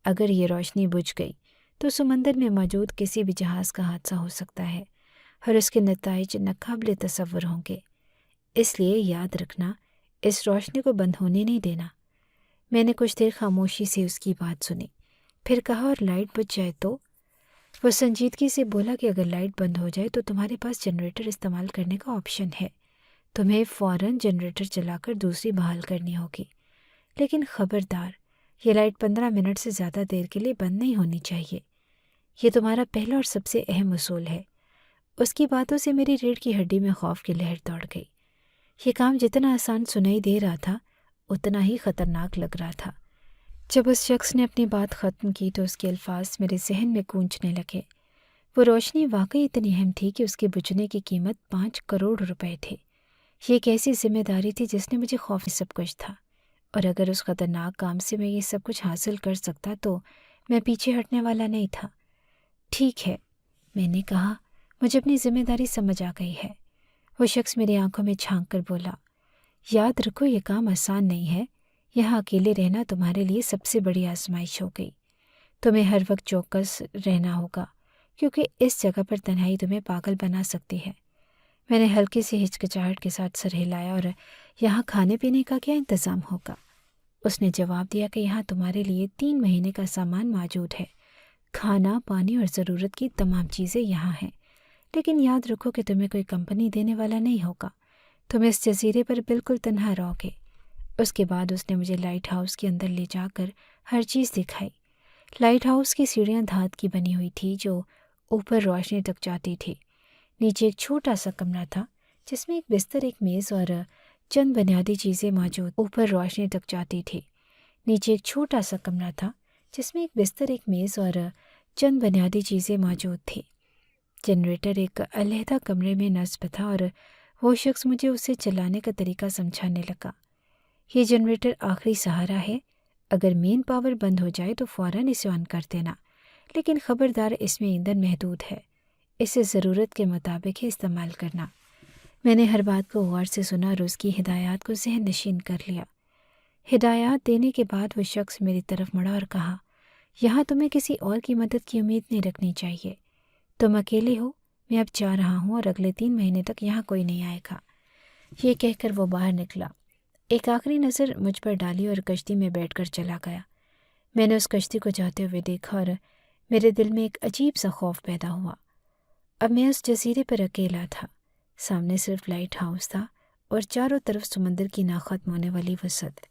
اگر یہ روشنی بجھ گئی تو سمندر میں موجود کسی بھی جہاز کا حادثہ ہو سکتا ہے اور اس کے نتائج ناقابل تصور ہوں گے۔ اس لیے یاد رکھنا، اس روشنی کو بند ہونے نہیں دینا۔ میں نے کچھ دیر خاموشی سے اس کی بات سنی، پھر کہا، اور لائٹ بچ جائے تو؟ وہ سنجیدگی سے بولا کہ اگر لائٹ بند ہو جائے تو تمہارے پاس جنریٹر استعمال کرنے کا آپشن ہے۔ تمہیں فوراً جنریٹر چلا کر دوسری بحال کرنی ہوگی، لیکن خبردار، یہ لائٹ 15 منٹ سے زیادہ دیر کے لیے بند نہیں ہونی چاہیے۔ یہ تمہارا پہلا اور سب سے اہم اصول ہے۔ اس کی باتوں سے میری ریڑھ کی ہڈی میں خوف کی لہر دوڑ گئی۔ یہ کام جتنا آسان سنائی دے رہا تھا اتنا ہی خطرناک لگ رہا تھا۔ جب اس شخص نے اپنی بات ختم کی تو اس کے الفاظ میرے ذہن میں گونجنے لگے۔ وہ روشنی واقعی اتنی اہم تھی کہ اس کے بجھنے کی قیمت 5 کروڑ روپے تھی۔ یہ ایک ایسی ذمہ داری تھی جس نے مجھے خوف سب کچھ تھا، اور اگر اس خطرناک کام سے میں یہ سب کچھ حاصل کر سکتا تو میں پیچھے ہٹنے والا نہیں تھا۔ ٹھیک ہے، میں نے کہا، مجھے اپنی ذمہ داری سمجھ آ گئی ہے۔ وہ شخص میری آنکھوں میں جھانک کر بولا، یاد رکھو یہ کام آسان نہیں ہے۔ یہاں اکیلے رہنا تمہارے لیے سب سے بڑی آزمائش ہو گئی۔ تمہیں ہر وقت چوکس رہنا ہوگا، کیونکہ اس جگہ پر تنہائی تمہیں پاگل بنا سکتی ہے۔ میں نے ہلکی سی ہچکچاہٹ کے ساتھ سر ہلایا، اور یہاں کھانے پینے کا کیا انتظام ہوگا؟ اس نے جواب دیا کہ یہاں تمہارے لیے 3 مہینے کا سامان موجود ہے۔ کھانا، پانی اور ضرورت کی تمام چیزیں یہاں ہیں، لیکن یاد رکھو کہ تمہیں کوئی کمپنی دینے والا نہیں ہوگا۔ تم اس جزیرے پر بالکل تنہا رہو گے۔ اس کے بعد اس نے مجھے لائٹ ہاؤس کے اندر لے جا کر ہر چیز دکھائی۔ لائٹ ہاؤس کی سیڑھیاں دھات کی بنی ہوئی تھی جو اوپر روشنی تک جاتی تھی۔ نیچے ایک چھوٹا سا کمرہ تھا جس میں ایک بستر، ایک میز اور چند بنیادی چیزیں موجود اوپر روشنی تک جاتی تھی۔ نیچے ایک چھوٹا سا کمرہ تھا جس میں ایک بستر، ایک میز اور چند بنیادی چیزیں موجود تھی۔ جنریٹر ایک علیحدہ کمرے میں نصب تھا اور وہ شخص مجھے اسے چلانے کا طریقہ سمجھانے لگا۔ یہ جنریٹر آخری سہارا ہے۔ اگر مین پاور بند ہو جائے تو فوراً اسے آن کر دینا، لیکن خبردار، اس میں ایندھن محدود ہے۔ اسے ضرورت کے مطابق ہی استعمال کرنا۔ میں نے ہر بات کو غور سے سنا اور اس کی ہدایات کو ذہن نشین کر لیا۔ ہدایات دینے کے بعد وہ شخص میری طرف مڑا اور کہا، یہاں تمہیں کسی اور کی مدد کی امید نہیں رکھنی چاہیے۔ تم اکیلے ہو، میں اب جا رہا ہوں اور اگلے 3 مہینے تک یہاں کوئی نہیں آئے گا۔ یہ کہہ کر وہ باہر نکلا، ایک آخری نظر مجھ پر ڈالی اور کشتی میں بیٹھ کر چلا گیا۔ میں نے اس کشتی کو جاتے ہوئے دیکھا اور میرے دل میں ایک عجیب سا خوف پیدا ہوا۔ اب میں اس جزیرے پر اکیلا تھا۔ سامنے صرف لائٹ ہاؤس تھا اور چاروں طرف سمندر کی ناختم ہونے والی وسعت۔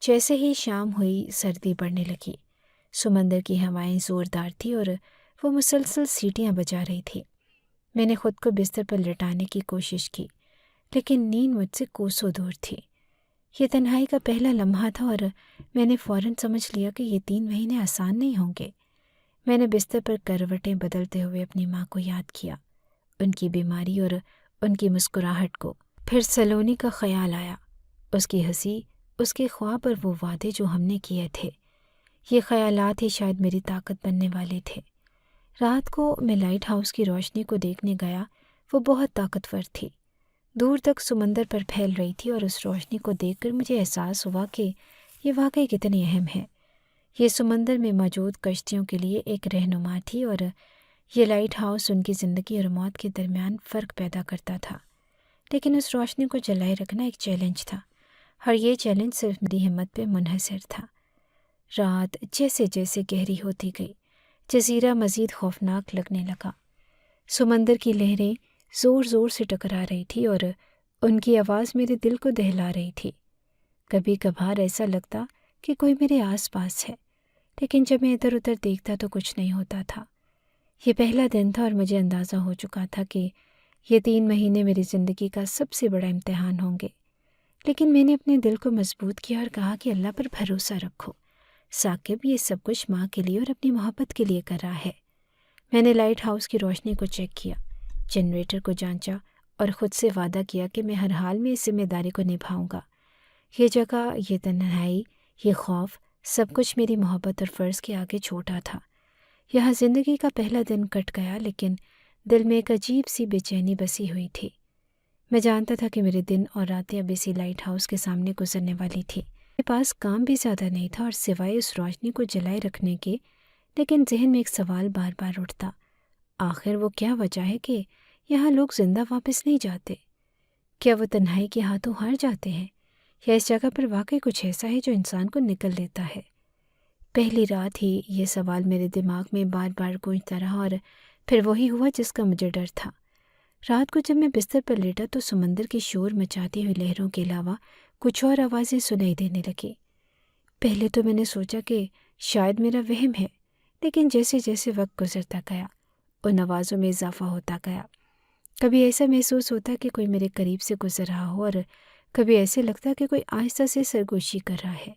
جیسے ہی شام ہوئی، سردی بڑھنے لگی۔ سمندر کی ہوائیں زوردار تھی اور وہ مسلسل سیٹیاں بجا رہی تھی۔ میں نے خود کو بستر پر لٹانے کی کوشش کی، لیکن نیند مجھ سے کوسوں دور تھی۔ یہ تنہائی کا پہلا لمحہ تھا اور میں نے فوراً سمجھ لیا کہ یہ 3 مہینے آسان نہیں ہوں گے۔ میں نے بستر پر کروٹیں بدلتے ہوئے اپنی ماں کو یاد کیا، ان کی بیماری اور ان کی مسکراہٹ کو۔ پھر سلونی کا خیال آیا، اس کی ہنسی، اس کے خواب اور وہ وعدے جو ہم نے کیے تھے۔ یہ خیالات ہی شاید میری طاقت بننے والے تھے۔ رات کو میں لائٹ ہاؤس کی روشنی کو دیکھنے گیا، وہ بہت طاقتور تھی، دور تک سمندر پر پھیل رہی تھی، اور اس روشنی کو دیکھ کر مجھے احساس ہوا کہ یہ واقعی کتنی اہم ہے۔ یہ سمندر میں موجود کشتیوں کے لیے ایک رہنما تھی، اور یہ لائٹ ہاؤس ان کی زندگی اور موت کے درمیان فرق پیدا کرتا تھا۔ لیکن اس روشنی کو جلائے رکھنا ایک چیلنج تھا، اور یہ چیلنج صرف میری ہمت پہ منحصر تھا۔ رات جیسے جیسے گہری ہوتی گئی، جزیرہ مزید خوفناک لگنے لگا۔ سمندر کی لہریں زور زور سے ٹکرا رہی تھی اور ان کی آواز میرے دل کو دہلا رہی تھی۔ کبھی کبھار ایسا لگتا کہ کوئی میرے آس پاس ہے، لیکن جب میں ادھر ادھر دیکھتا تو کچھ نہیں ہوتا تھا۔ یہ پہلا دن تھا اور مجھے اندازہ ہو چکا تھا کہ یہ 3 مہینے میری زندگی کا سب سے بڑا امتحان ہوں گے، لیکن میں نے اپنے دل کو مضبوط کیا اور کہا کہ اللہ پر بھروسہ رکھو، ثاقب یہ سب کچھ ماں کے لیے اور اپنی محبت کے لیے کر رہا ہے۔ میں نے لائٹ ہاؤس کی روشنی کو چیک کیا، جنریٹر کو جانچا اور خود سے وعدہ کیا کہ میں ہر حال میں اس ذمہ داری کو نبھاؤں گا، یہ جگہ، یہ تنہائی، یہ خوف، سب کچھ میری محبت اور فرض کے آگے چھوٹا تھا۔ یہاں زندگی کا پہلا دن کٹ گیا، لیکن دل میں ایک عجیب سی بے چینی بسی ہوئی تھی۔ میں جانتا تھا کہ میرے دن اور راتیں اب اسی لائٹ ہاؤس کے سامنے گزرنے والی تھی۔ میرے پاس کام بھی زیادہ نہیں تھا اور سوائے اس روشنی کو جلائے رکھنے کے، لیکن ذہن میں ایک سوال بار بار اٹھتا، آخر وہ کیا وجہ ہے کہ یہاں لوگ زندہ واپس نہیں جاتے؟ کیا وہ تنہائی کے ہاتھوں ہار جاتے ہیں، یا اس جگہ پر واقعی کچھ ایسا ہے جو انسان کو نکل لیتا ہے؟ پہلی رات ہی یہ سوال میرے دماغ میں بار بار گونجتا رہا، اور پھر وہی ہوا جس کا مجھے ڈر تھا۔ رات کو جب میں بستر پر لیٹا تو سمندر کی شور مچاتی ہوئی لہروں کے علاوہ کچھ اور آوازیں سنائی دینے لگیں۔ پہلے تو میں نے سوچا کہ شاید میرا وہم ہے، لیکن جیسے جیسے وقت گزرتا گیا ان آوازوں میں اضافہ ہوتا گیا۔ کبھی ایسا محسوس ہوتا کہ کوئی میرے قریب سے گزر رہا ہو، اور کبھی ایسے لگتا کہ کوئی آہستہ سے سرگوشی کر رہا ہے۔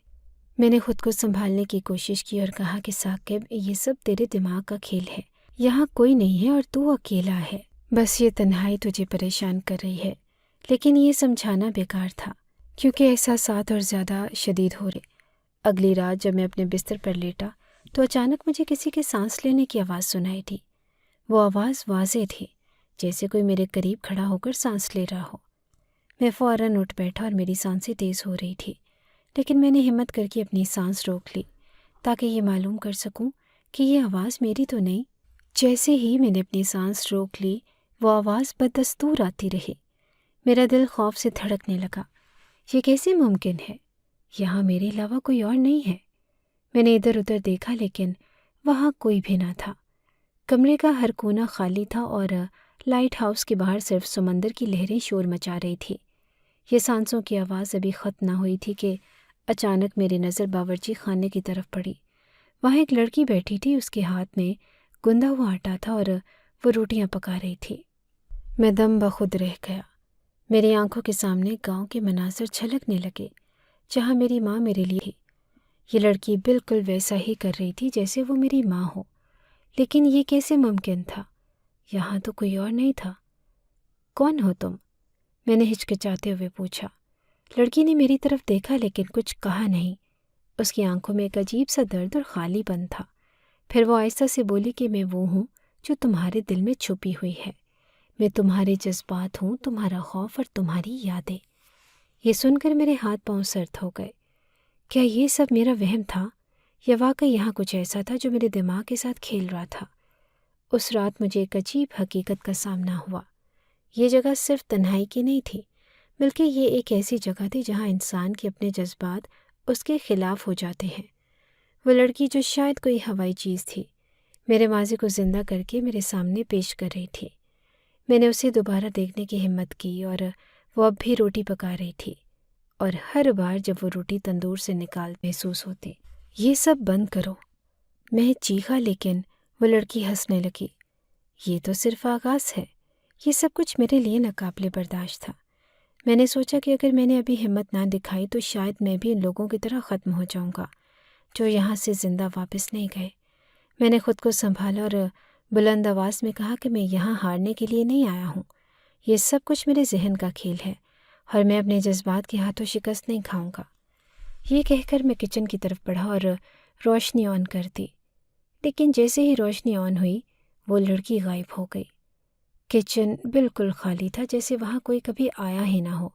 میں نے خود کو سنبھالنے کی کوشش کی اور کہا کہ ثاقب، یہ سب تیرے دماغ کا کھیل ہے، یہاں کوئی نہیں ہے اور تو اکیلا ہے، بس یہ تنہائی تجھے پریشان کر رہی ہے۔ لیکن یہ سمجھانا بیکار تھا، کیونکہ احساسات اور زیادہ شدید ہو رہے۔ اگلی رات جب میں اپنے بستر پر لیٹا تو اچانک مجھے کسی کے سانس لینے کی آواز سنائی دی۔ وہ آواز واضح تھی، جیسے کوئی میرے قریب کھڑا ہو کر سانس لے رہا ہو۔ میں فوراً اٹھ بیٹھا اور میری سانسیں تیز ہو رہی تھی، لیکن میں نے ہمت کر کے اپنی سانس روک لی تاکہ یہ معلوم کر سکوں کہ یہ آواز میری تو نہیں۔ جیسے ہی میں نے اپنی سانس روک لی، وہ آواز بدستور آتی رہی۔ میرا دل خوف سے دھڑکنے لگا۔ یہ کیسے ممکن ہے؟ یہاں میرے علاوہ کوئی اور نہیں ہے۔ میں نے ادھر ادھر دیکھا، لیکن وہاں کوئی بھی نہ تھا۔ کمرے کا ہر کونا خالی تھا اور لائٹ ہاؤس کے باہر صرف سمندر کی لہریں شور مچا رہی تھی۔ یہ سانسوں کی آواز ابھی ختم نہ ہوئی تھی کہ اچانک میری نظر باورچی خانے کی طرف پڑی۔ وہاں ایک لڑکی بیٹھی تھی، اس کے ہاتھ میں گندا ہوا آٹا تھا اور وہ روٹیاں پکا رہی تھی۔ میں دم بخود رہ گیا۔ میری آنکھوں کے سامنے گاؤں کے مناظر چھلکنے لگے جہاں میری ماں میرے لیے تھی۔ یہ لڑکی بالکل ویسا ہی کر رہی تھی جیسے وہ میری ماں ہو، لیکن یہ کیسے ممکن تھا؟ یہاں تو کوئی اور نہیں تھا۔ کون ہو تم؟ میں نے ہچکچاتے ہوئے پوچھا۔ لڑکی نے میری طرف دیکھا لیکن کچھ کہا نہیں۔ اس کی آنکھوں میں ایک عجیب سا درد اور خالی پن تھا۔ پھر وہ آہستہ سے بولی کہ میں وہ ہوں جو تمہارے دل میں چھپی ہوئی ہے۔ میں تمہارے جذبات ہوں، تمہارا خوف اور تمہاری یادیں۔ یہ سن کر میرے ہاتھ پاؤں سرد ہو گئے۔ کیا یہ سب میرا وہم تھا، یا واقعی یہاں کچھ ایسا تھا جو میرے دماغ کے ساتھ کھیل رہا تھا؟ اس رات مجھے ایک عجیب حقیقت کا سامنا ہوا۔ یہ جگہ صرف تنہائی کی نہیں تھی، بلکہ یہ ایک ایسی جگہ تھی جہاں انسان کے اپنے جذبات اس کے خلاف ہو جاتے ہیں۔ وہ لڑکی جو شاید کوئی ہوائی چیز تھی، میرے ماضی کو زندہ کر کے میرے سامنے پیش کر رہی تھی۔ میں نے اسے دوبارہ دیکھنے کی ہمت کی اور وہ اب بھی روٹی پکا رہی تھی، اور ہر بار جب وہ روٹی تندور سے نکال محسوس ہوتی۔ یہ سب بند کرو، میں چیخا، لیکن وہ لڑکی ہنسنے لگی۔ یہ تو صرف آغاز ہے، یہ سب کچھ میرے لیے ناقابل برداشت تھا۔ میں نے سوچا کہ اگر میں نے ابھی ہمت نہ دکھائی تو شاید میں بھی ان لوگوں کی طرح ختم ہو جاؤں گا جو یہاں سے زندہ واپس نہیں گئے۔ میں نے خود کو سنبھالا اور بلند آواز میں کہا کہ میں یہاں ہارنے کے لیے نہیں آیا ہوں۔ یہ سب کچھ میرے ذہن کا کھیل ہے اور میں اپنے جذبات کے ہاتھوں شکست نہیں کھاؤں گا۔ یہ کہہ کر میں کچن کی طرف بڑھا اور روشنی آن کر دی، لیکن جیسے ہی روشنی آن ہوئی وہ لڑکی غائب ہو گئی۔ کچن بالکل خالی تھا، جیسے وہاں کوئی کبھی آیا ہی نہ ہو۔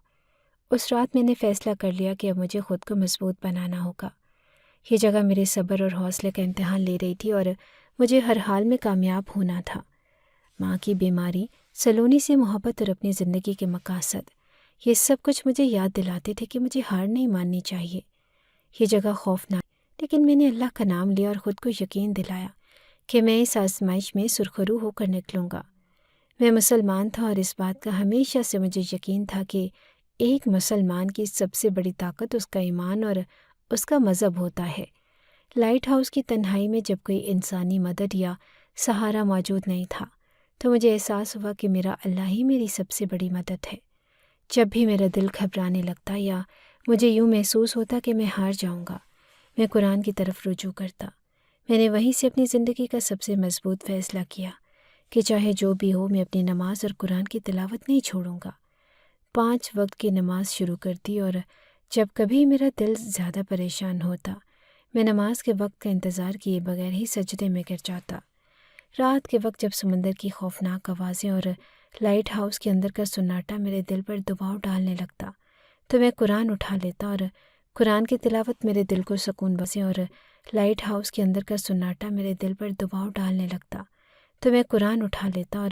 اس رات میں نے فیصلہ کر لیا کہ اب مجھے خود کو مضبوط بنانا ہوگا۔ یہ جگہ میرے صبر اور حوصلے کا امتحان لے رہی تھی اور مجھے ہر حال میں کامیاب ہونا تھا۔ ماں کی بیماری، سلونی سے محبت اور اپنی زندگی کے مقاصد، یہ سب کچھ مجھے یاد دلاتے تھے کہ مجھے ہار نہیں ماننی چاہیے۔ یہ جگہ خوفناک، لیکن میں نے اللہ کا نام لیا اور خود کو یقین دلایا کہ میں اس آزمائش میں سرخرو ہو کر نکلوں گا۔ میں مسلمان تھا اور اس بات کا ہمیشہ سے مجھے یقین تھا کہ ایک مسلمان کی سب سے بڑی طاقت اس کا ایمان اور اس کا مذہب ہوتا ہے۔ لائٹ ہاؤس کی تنہائی میں جب کوئی انسانی مدد یا سہارا موجود نہیں تھا تو مجھے احساس ہوا کہ میرا اللہ ہی میری سب سے بڑی مدد ہے۔ جب بھی میرا دل گھبرانے لگتا یا مجھے یوں محسوس ہوتا کہ میں ہار جاؤں گا، میں قرآن کی طرف رجوع کرتا۔ میں نے وہیں سے اپنی زندگی کا سب سے مضبوط فیصلہ کیا کہ چاہے جو بھی ہو میں اپنی نماز اور قرآن کی تلاوت نہیں چھوڑوں گا۔ 5 وقت کی نماز شروع کر دی اور جب کبھی میرا دل زیادہ پریشان ہوتا، میں نماز کے وقت کا انتظار کیے بغیر ہی سجدے میں گر جاتا۔ رات کے وقت جب سمندر کی خوفناک آوازیں اور لائٹ ہاؤس کے اندر کا سناٹا میرے دل پر دباؤ ڈالنے لگتا تو میں قرآن اٹھا لیتا، اور قرآن کی تلاوت میرے دل کو سکون بخشے، اور لائٹ ہاؤس کے اندر کا سناٹا میرے دل پر دباؤ ڈالنے لگتا تو میں قرآن اٹھا لیتا، اور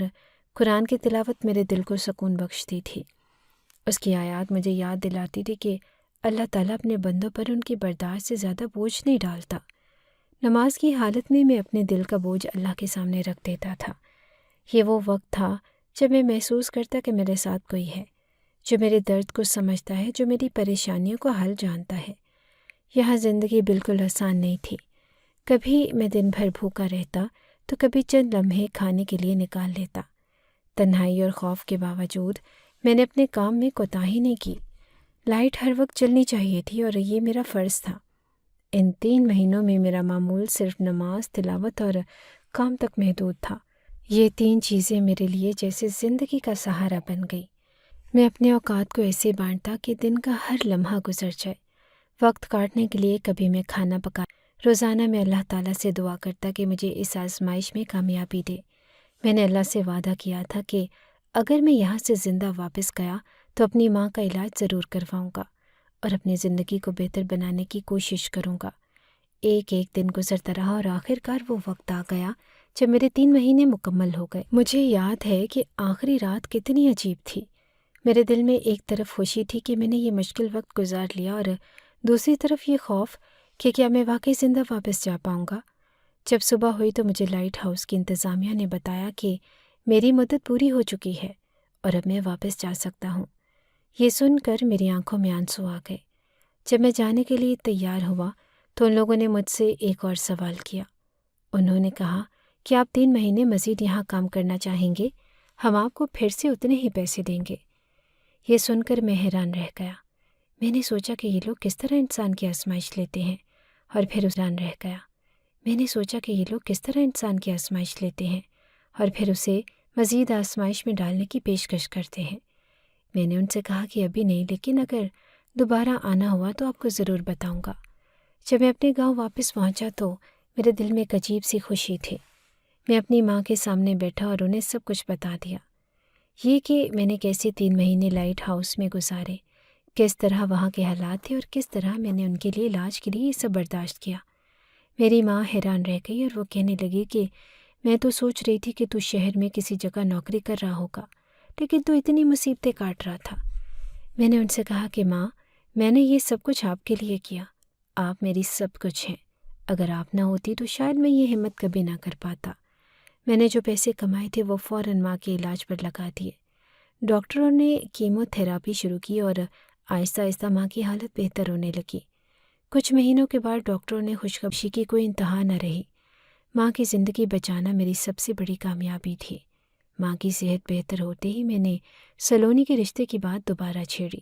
قرآن کی تلاوت میرے دل کو سکون بخشتی تھی۔ اس کی آیات مجھے یاد دلاتی تھی کہ اللہ تعالیٰ اپنے بندوں پر ان کی برداشت سے زیادہ بوجھ نہیں ڈالتا۔ نماز کی حالت میں اپنے دل کا بوجھ اللہ کے سامنے رکھ دیتا تھا۔ یہ وہ وقت تھا جب میں محسوس کرتا کہ میرے ساتھ کوئی ہے جو میرے درد کو سمجھتا ہے، جو میری پریشانیوں کو حل جانتا ہے۔ یہاں زندگی بالکل آسان نہیں تھی۔ کبھی میں دن بھر بھوکا رہتا تو کبھی چند لمحے کھانے کے لیے نکال لیتا۔ تنہائی اور خوف کے باوجود میں نے اپنے کام میں کوتاہی نہیں کی۔ لائٹ ہر وقت چلنی چاہیے تھی اور یہ میرا فرض تھا۔ ان 3 مہینوں میں میرا معمول صرف نماز، تلاوت اور کام تک محدود تھا۔ یہ 3 چیزیں میرے لیے جیسے زندگی کا سہارا بن گئی۔ میں اپنے اوقات کو ایسے بانٹتا کہ دن کا ہر لمحہ گزر جائے۔ وقت کاٹنے کے لیے کبھی میں کھانا پکا، روزانہ میں اللہ تعالیٰ سے دعا کرتا کہ مجھے اس آزمائش میں کامیابی دے۔ میں نے اللہ سے وعدہ کیا تھا کہ اگر میں یہاں سے زندہ واپس گیا تو اپنی ماں کا علاج ضرور کرواؤں گا اور اپنی زندگی کو بہتر بنانے کی کوشش کروں گا۔ ایک ایک دن گزرتا رہا اور آخرکار وہ وقت آ گیا جب میرے 3 مہینے مکمل ہو گئے۔ مجھے یاد ہے کہ آخری رات کتنی عجیب تھی۔ میرے دل میں ایک طرف خوشی تھی کہ میں نے یہ مشکل وقت گزار لیا، اور دوسری طرف یہ خوف کہ کیا میں واقعی زندہ واپس جا پاؤں گا۔ جب صبح ہوئی تو مجھے لائٹ ہاؤس کی انتظامیہ نے بتایا کہ میری مدت پوری ہو چکی ہے اور اب میں واپس جا سکتا ہوں۔ یہ سن کر میری آنکھوں میں آنسو آ گئے۔ جب میں جانے کے لیے تیار ہوا تو ان لوگوں نے مجھ سے ایک اور سوال کیا۔ انہوں نے کہا کہ آپ 3 مہینے مزید یہاں کام کرنا چاہیں گے؟ ہم آپ کو پھر سے اتنے ہی پیسے دیں گے۔ یہ سن کر میں حیران رہ گیا۔ میں نے سوچا کہ یہ لوگ کس طرح انسان کی آزمائش لیتے ہیں، اور پھر حیران رہ گیا۔ میں نے سوچا کہ یہ لوگ کس طرح انسان کی آزمائش لیتے ہیں اور پھر اسے مزید آزمائش میں ڈالنے کی پیشکش کرتے ہیں۔ میں نے ان سے کہا کہ ابھی نہیں، لیکن اگر دوبارہ آنا ہوا تو آپ کو ضرور بتاؤں گا۔ جب میں اپنے گاؤں واپس پہنچا تو میرے دل میں ایک عجیب سی خوشی تھی۔ میں اپنی ماں کے سامنے بیٹھا اور انہیں سب کچھ بتا دیا۔ یہ کہ میں نے کیسے 3 مہینے لائٹ ہاؤس میں گزارے، کس طرح وہاں کے حالات تھے اور کس طرح میں نے ان کے لیے علاج کے لیے یہ سب برداشت کیا۔ میری ماں حیران رہ گئی اور وہ کہنے لگی کہ میں تو سوچ رہی تھی کہ تو شہر میں کسی جگہ نوکری کر رہا ہوگا، لیکن تو اتنی مصیبتیں کاٹ رہا تھا۔ میں نے ان سے کہا کہ ماں، میں نے یہ سب کچھ آپ کے لیے کیا۔ آپ میری سب کچھ ہیں۔ اگر آپ نہ ہوتی تو شاید میں یہ ہمت کبھی نہ کر پاتا۔ میں نے جو پیسے کمائے تھے وہ فوراً ماں کے علاج پر لگا دیے۔ ڈاکٹروں نے کیمو تھراپی شروع کی اور آہستہ آہستہ ماں کی حالت بہتر ہونے لگی۔ کچھ مہینوں کے بعد ڈاکٹروں نے خوشخبری کی کوئی انتہا نہ رہی۔ ماں کی زندگی بچانا میری سب سے بڑی کامیابی تھی۔ ماں کی صحت بہتر ہوتے ہی میں نے سلونی کے رشتے کی بات دوبارہ چھیڑی۔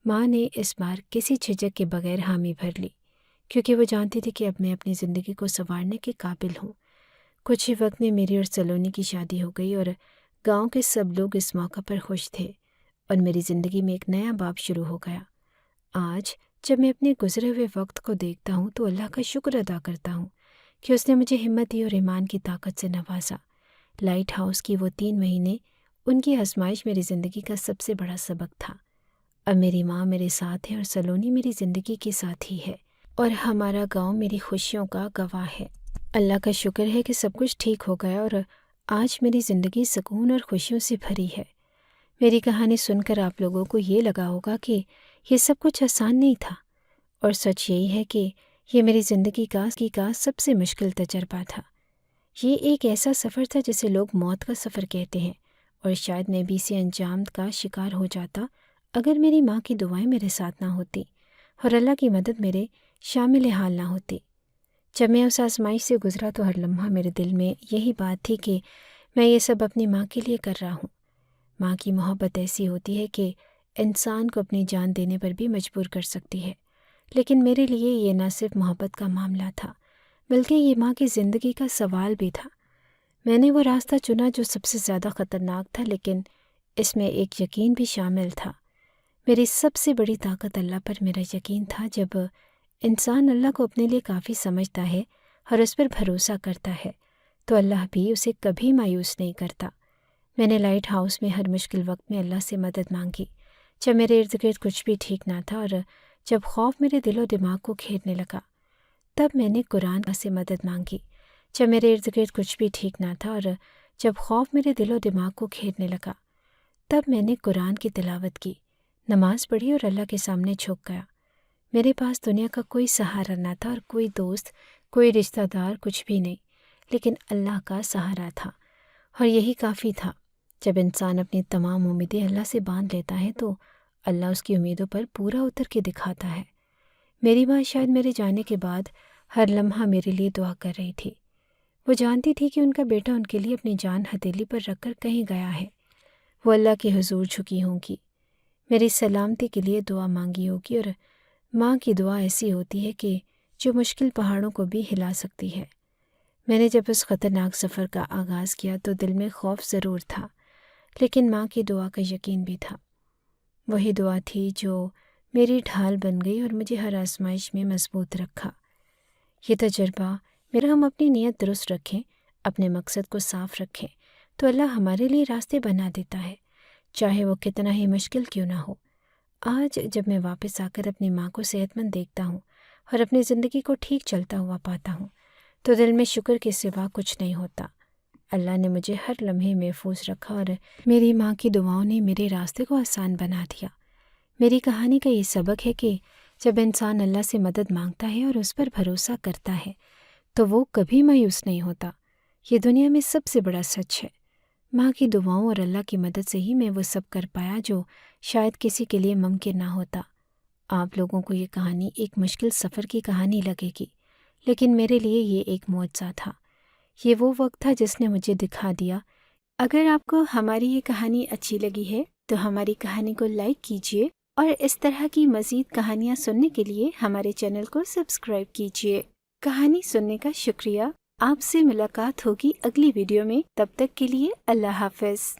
ماں نے اس بار کسی جھجک کے بغیر حامی بھر لی، کیونکہ وہ جانتی تھی کہ اب میں اپنی زندگی کو سنوارنے کے قابل ہوں۔ کچھ ہی وقت میں میری اور سلونی کی شادی ہو گئی اور گاؤں کے سب لوگ اس موقع پر خوش تھے اور میری زندگی میں ایک نیا باب شروع ہو گیا۔ آج جب میں اپنے گزرے ہوئے وقت کو دیکھتا ہوں تو اللہ کا شکر ادا کرتا ہوں کہ اس نے مجھے ہمت دی اور ایمان کی طاقت سے نوازا۔ لائٹ ہاؤس کی وہ 3 مہینے، ان کی آزمائش میری زندگی کا سب سے بڑا سبق تھا۔ اب میری ماں میرے ساتھ ہے اور سلونی میری زندگی کے ساتھ ہی ہے، اور ہمارا گاؤں میری خوشیوں کا گواہ ہے۔ اللہ کا شکر ہے کہ سب کچھ ٹھیک ہو گیا اور آج میری زندگی سکون اور خوشیوں سے بھری ہے۔ میری کہانی سن کر آپ لوگوں کو یہ لگا ہوگا کہ یہ سب کچھ آسان نہیں تھا، اور سچ یہی ہے کہ یہ میری زندگی کا سب سے مشکل تجربہ تھا۔ یہ ایک ایسا سفر تھا جسے لوگ موت کا سفر کہتے ہیں، اور شاید میں بھی اسے انجام کا شکار ہو جاتا اگر میری ماں کی دعائیں میرے ساتھ نہ ہوتی اور اللہ کی مدد میرے شامل حال نہ ہوتی۔ جب میں اس آزمائش سے گزرا تو ہر لمحہ میرے دل میں یہی بات تھی کہ میں یہ سب اپنی ماں کے لیے کر رہا ہوں۔ ماں کی محبت ایسی ہوتی ہے کہ انسان کو اپنی جان دینے پر بھی مجبور کر سکتی ہے، لیکن میرے لیے یہ نہ صرف محبت کا معاملہ تھا بلکہ یہ ماں کی زندگی کا سوال بھی تھا۔ میں نے وہ راستہ چنا جو سب سے زیادہ خطرناک تھا، لیکن اس میں ایک یقین بھی شامل تھا۔ میری سب سے بڑی طاقت اللہ پر میرا یقین تھا۔ جب انسان اللہ کو اپنے لیے کافی سمجھتا ہے اور اس پر بھروسہ کرتا ہے تو اللہ بھی اسے کبھی مایوس نہیں کرتا۔ میں نے لائٹ ہاؤس میں ہر مشکل وقت میں اللہ سے مدد مانگی، جب میرے ارد گرد کچھ بھی ٹھیک نہ تھا اور جب خوف میرے دل و دماغ کو گھیرنے لگا۔ تب میں نے قرآن سے مدد مانگی، جب میرے ارد گرد کچھ بھی ٹھیک نہ تھا اور جب خوف میرے دل و دماغ کو گھیرنے لگا۔ تب میں نے قرآن کی تلاوت کی، نماز پڑھی اور اللہ کے سامنے جھک گیا۔ میرے پاس دنیا کا کوئی سہارا نہ تھا اور کوئی دوست، کوئی رشتہ دار، کچھ بھی نہیں، لیکن اللہ کا سہارا تھا، اور یہی کافی تھا۔ جب انسان اپنی تمام امیدیں اللہ سے باندھ لیتا ہے تو اللہ اس کی امیدوں پر پورا اتر کے دکھاتا ہے۔ میری ماں شاید میرے جانے کے بعد ہر لمحہ میرے لیے دعا کر رہی تھی۔ وہ جانتی تھی کہ ان کا بیٹا ان کے لیے اپنی جان ہتھیلی پر رکھ کر کہیں گیا ہے، وہ اللہ کے حضور جھکی ہوں گی، میری سلامتی کے لیے دعا مانگی ہوگی، اور ماں کی دعا ایسی ہوتی ہے کہ جو مشکل پہاڑوں کو بھی ہلا سکتی ہے۔ میں نے جب اس خطرناک سفر کا آغاز کیا تو دل میں خوف ضرور تھا، لیکن ماں کی دعا کا یقین بھی تھا۔ وہی دعا تھی جو میری ڈھال بن گئی اور مجھے ہر آزمائش میں مضبوط رکھا۔ یہ تجربہ میرا، ہم اپنی نیت درست رکھیں، اپنے مقصد کو صاف رکھیں تو اللہ ہمارے لیے راستے بنا دیتا ہے، چاہے وہ کتنا ہی مشکل کیوں نہ ہو۔ آج جب میں واپس آ کر اپنی ماں کو صحت مند دیکھتا ہوں اور اپنی زندگی کو ٹھیک چلتا ہوا پاتا ہوں تو دل میں شکر کے سوا کچھ نہیں ہوتا۔ اللہ نے مجھے ہر لمحے محفوظ رکھا اور میری ماں کی دعاؤں نے میرے راستے کو آسان بنا دیا۔ میری کہانی کا یہ سبق ہے کہ جب انسان اللہ سے مدد مانگتا ہے اور اس پر بھروسہ کرتا ہے تو وہ کبھی مایوس نہیں ہوتا۔ یہ دنیا میں سب سے بڑا سچ ہے۔ ماں کی دعاؤں اور اللہ کی مدد سے ہی میں وہ سب کر پایا جو شاید کسی کے لیے ممکن نہ ہوتا۔ آپ لوگوں کو یہ کہانی ایک مشکل سفر کی کہانی لگے گی، لیکن میرے لیے یہ ایک معجزہ تھا۔ یہ وہ وقت تھا جس نے مجھے دکھا دیا۔ اگر آپ کو ہماری یہ کہانی اچھی لگی ہے تو ہماری کہانی کو لائک کیجیے، اور اس طرح کی مزید کہانیاں سننے کے لیے ہمارے چینل کو سبسکرائب کیجیے۔ کہانی سننے کا شکریہ۔ آپ سے ملاقات ہوگی اگلی ویڈیو میں، تب تک کے لیے اللہ حافظ۔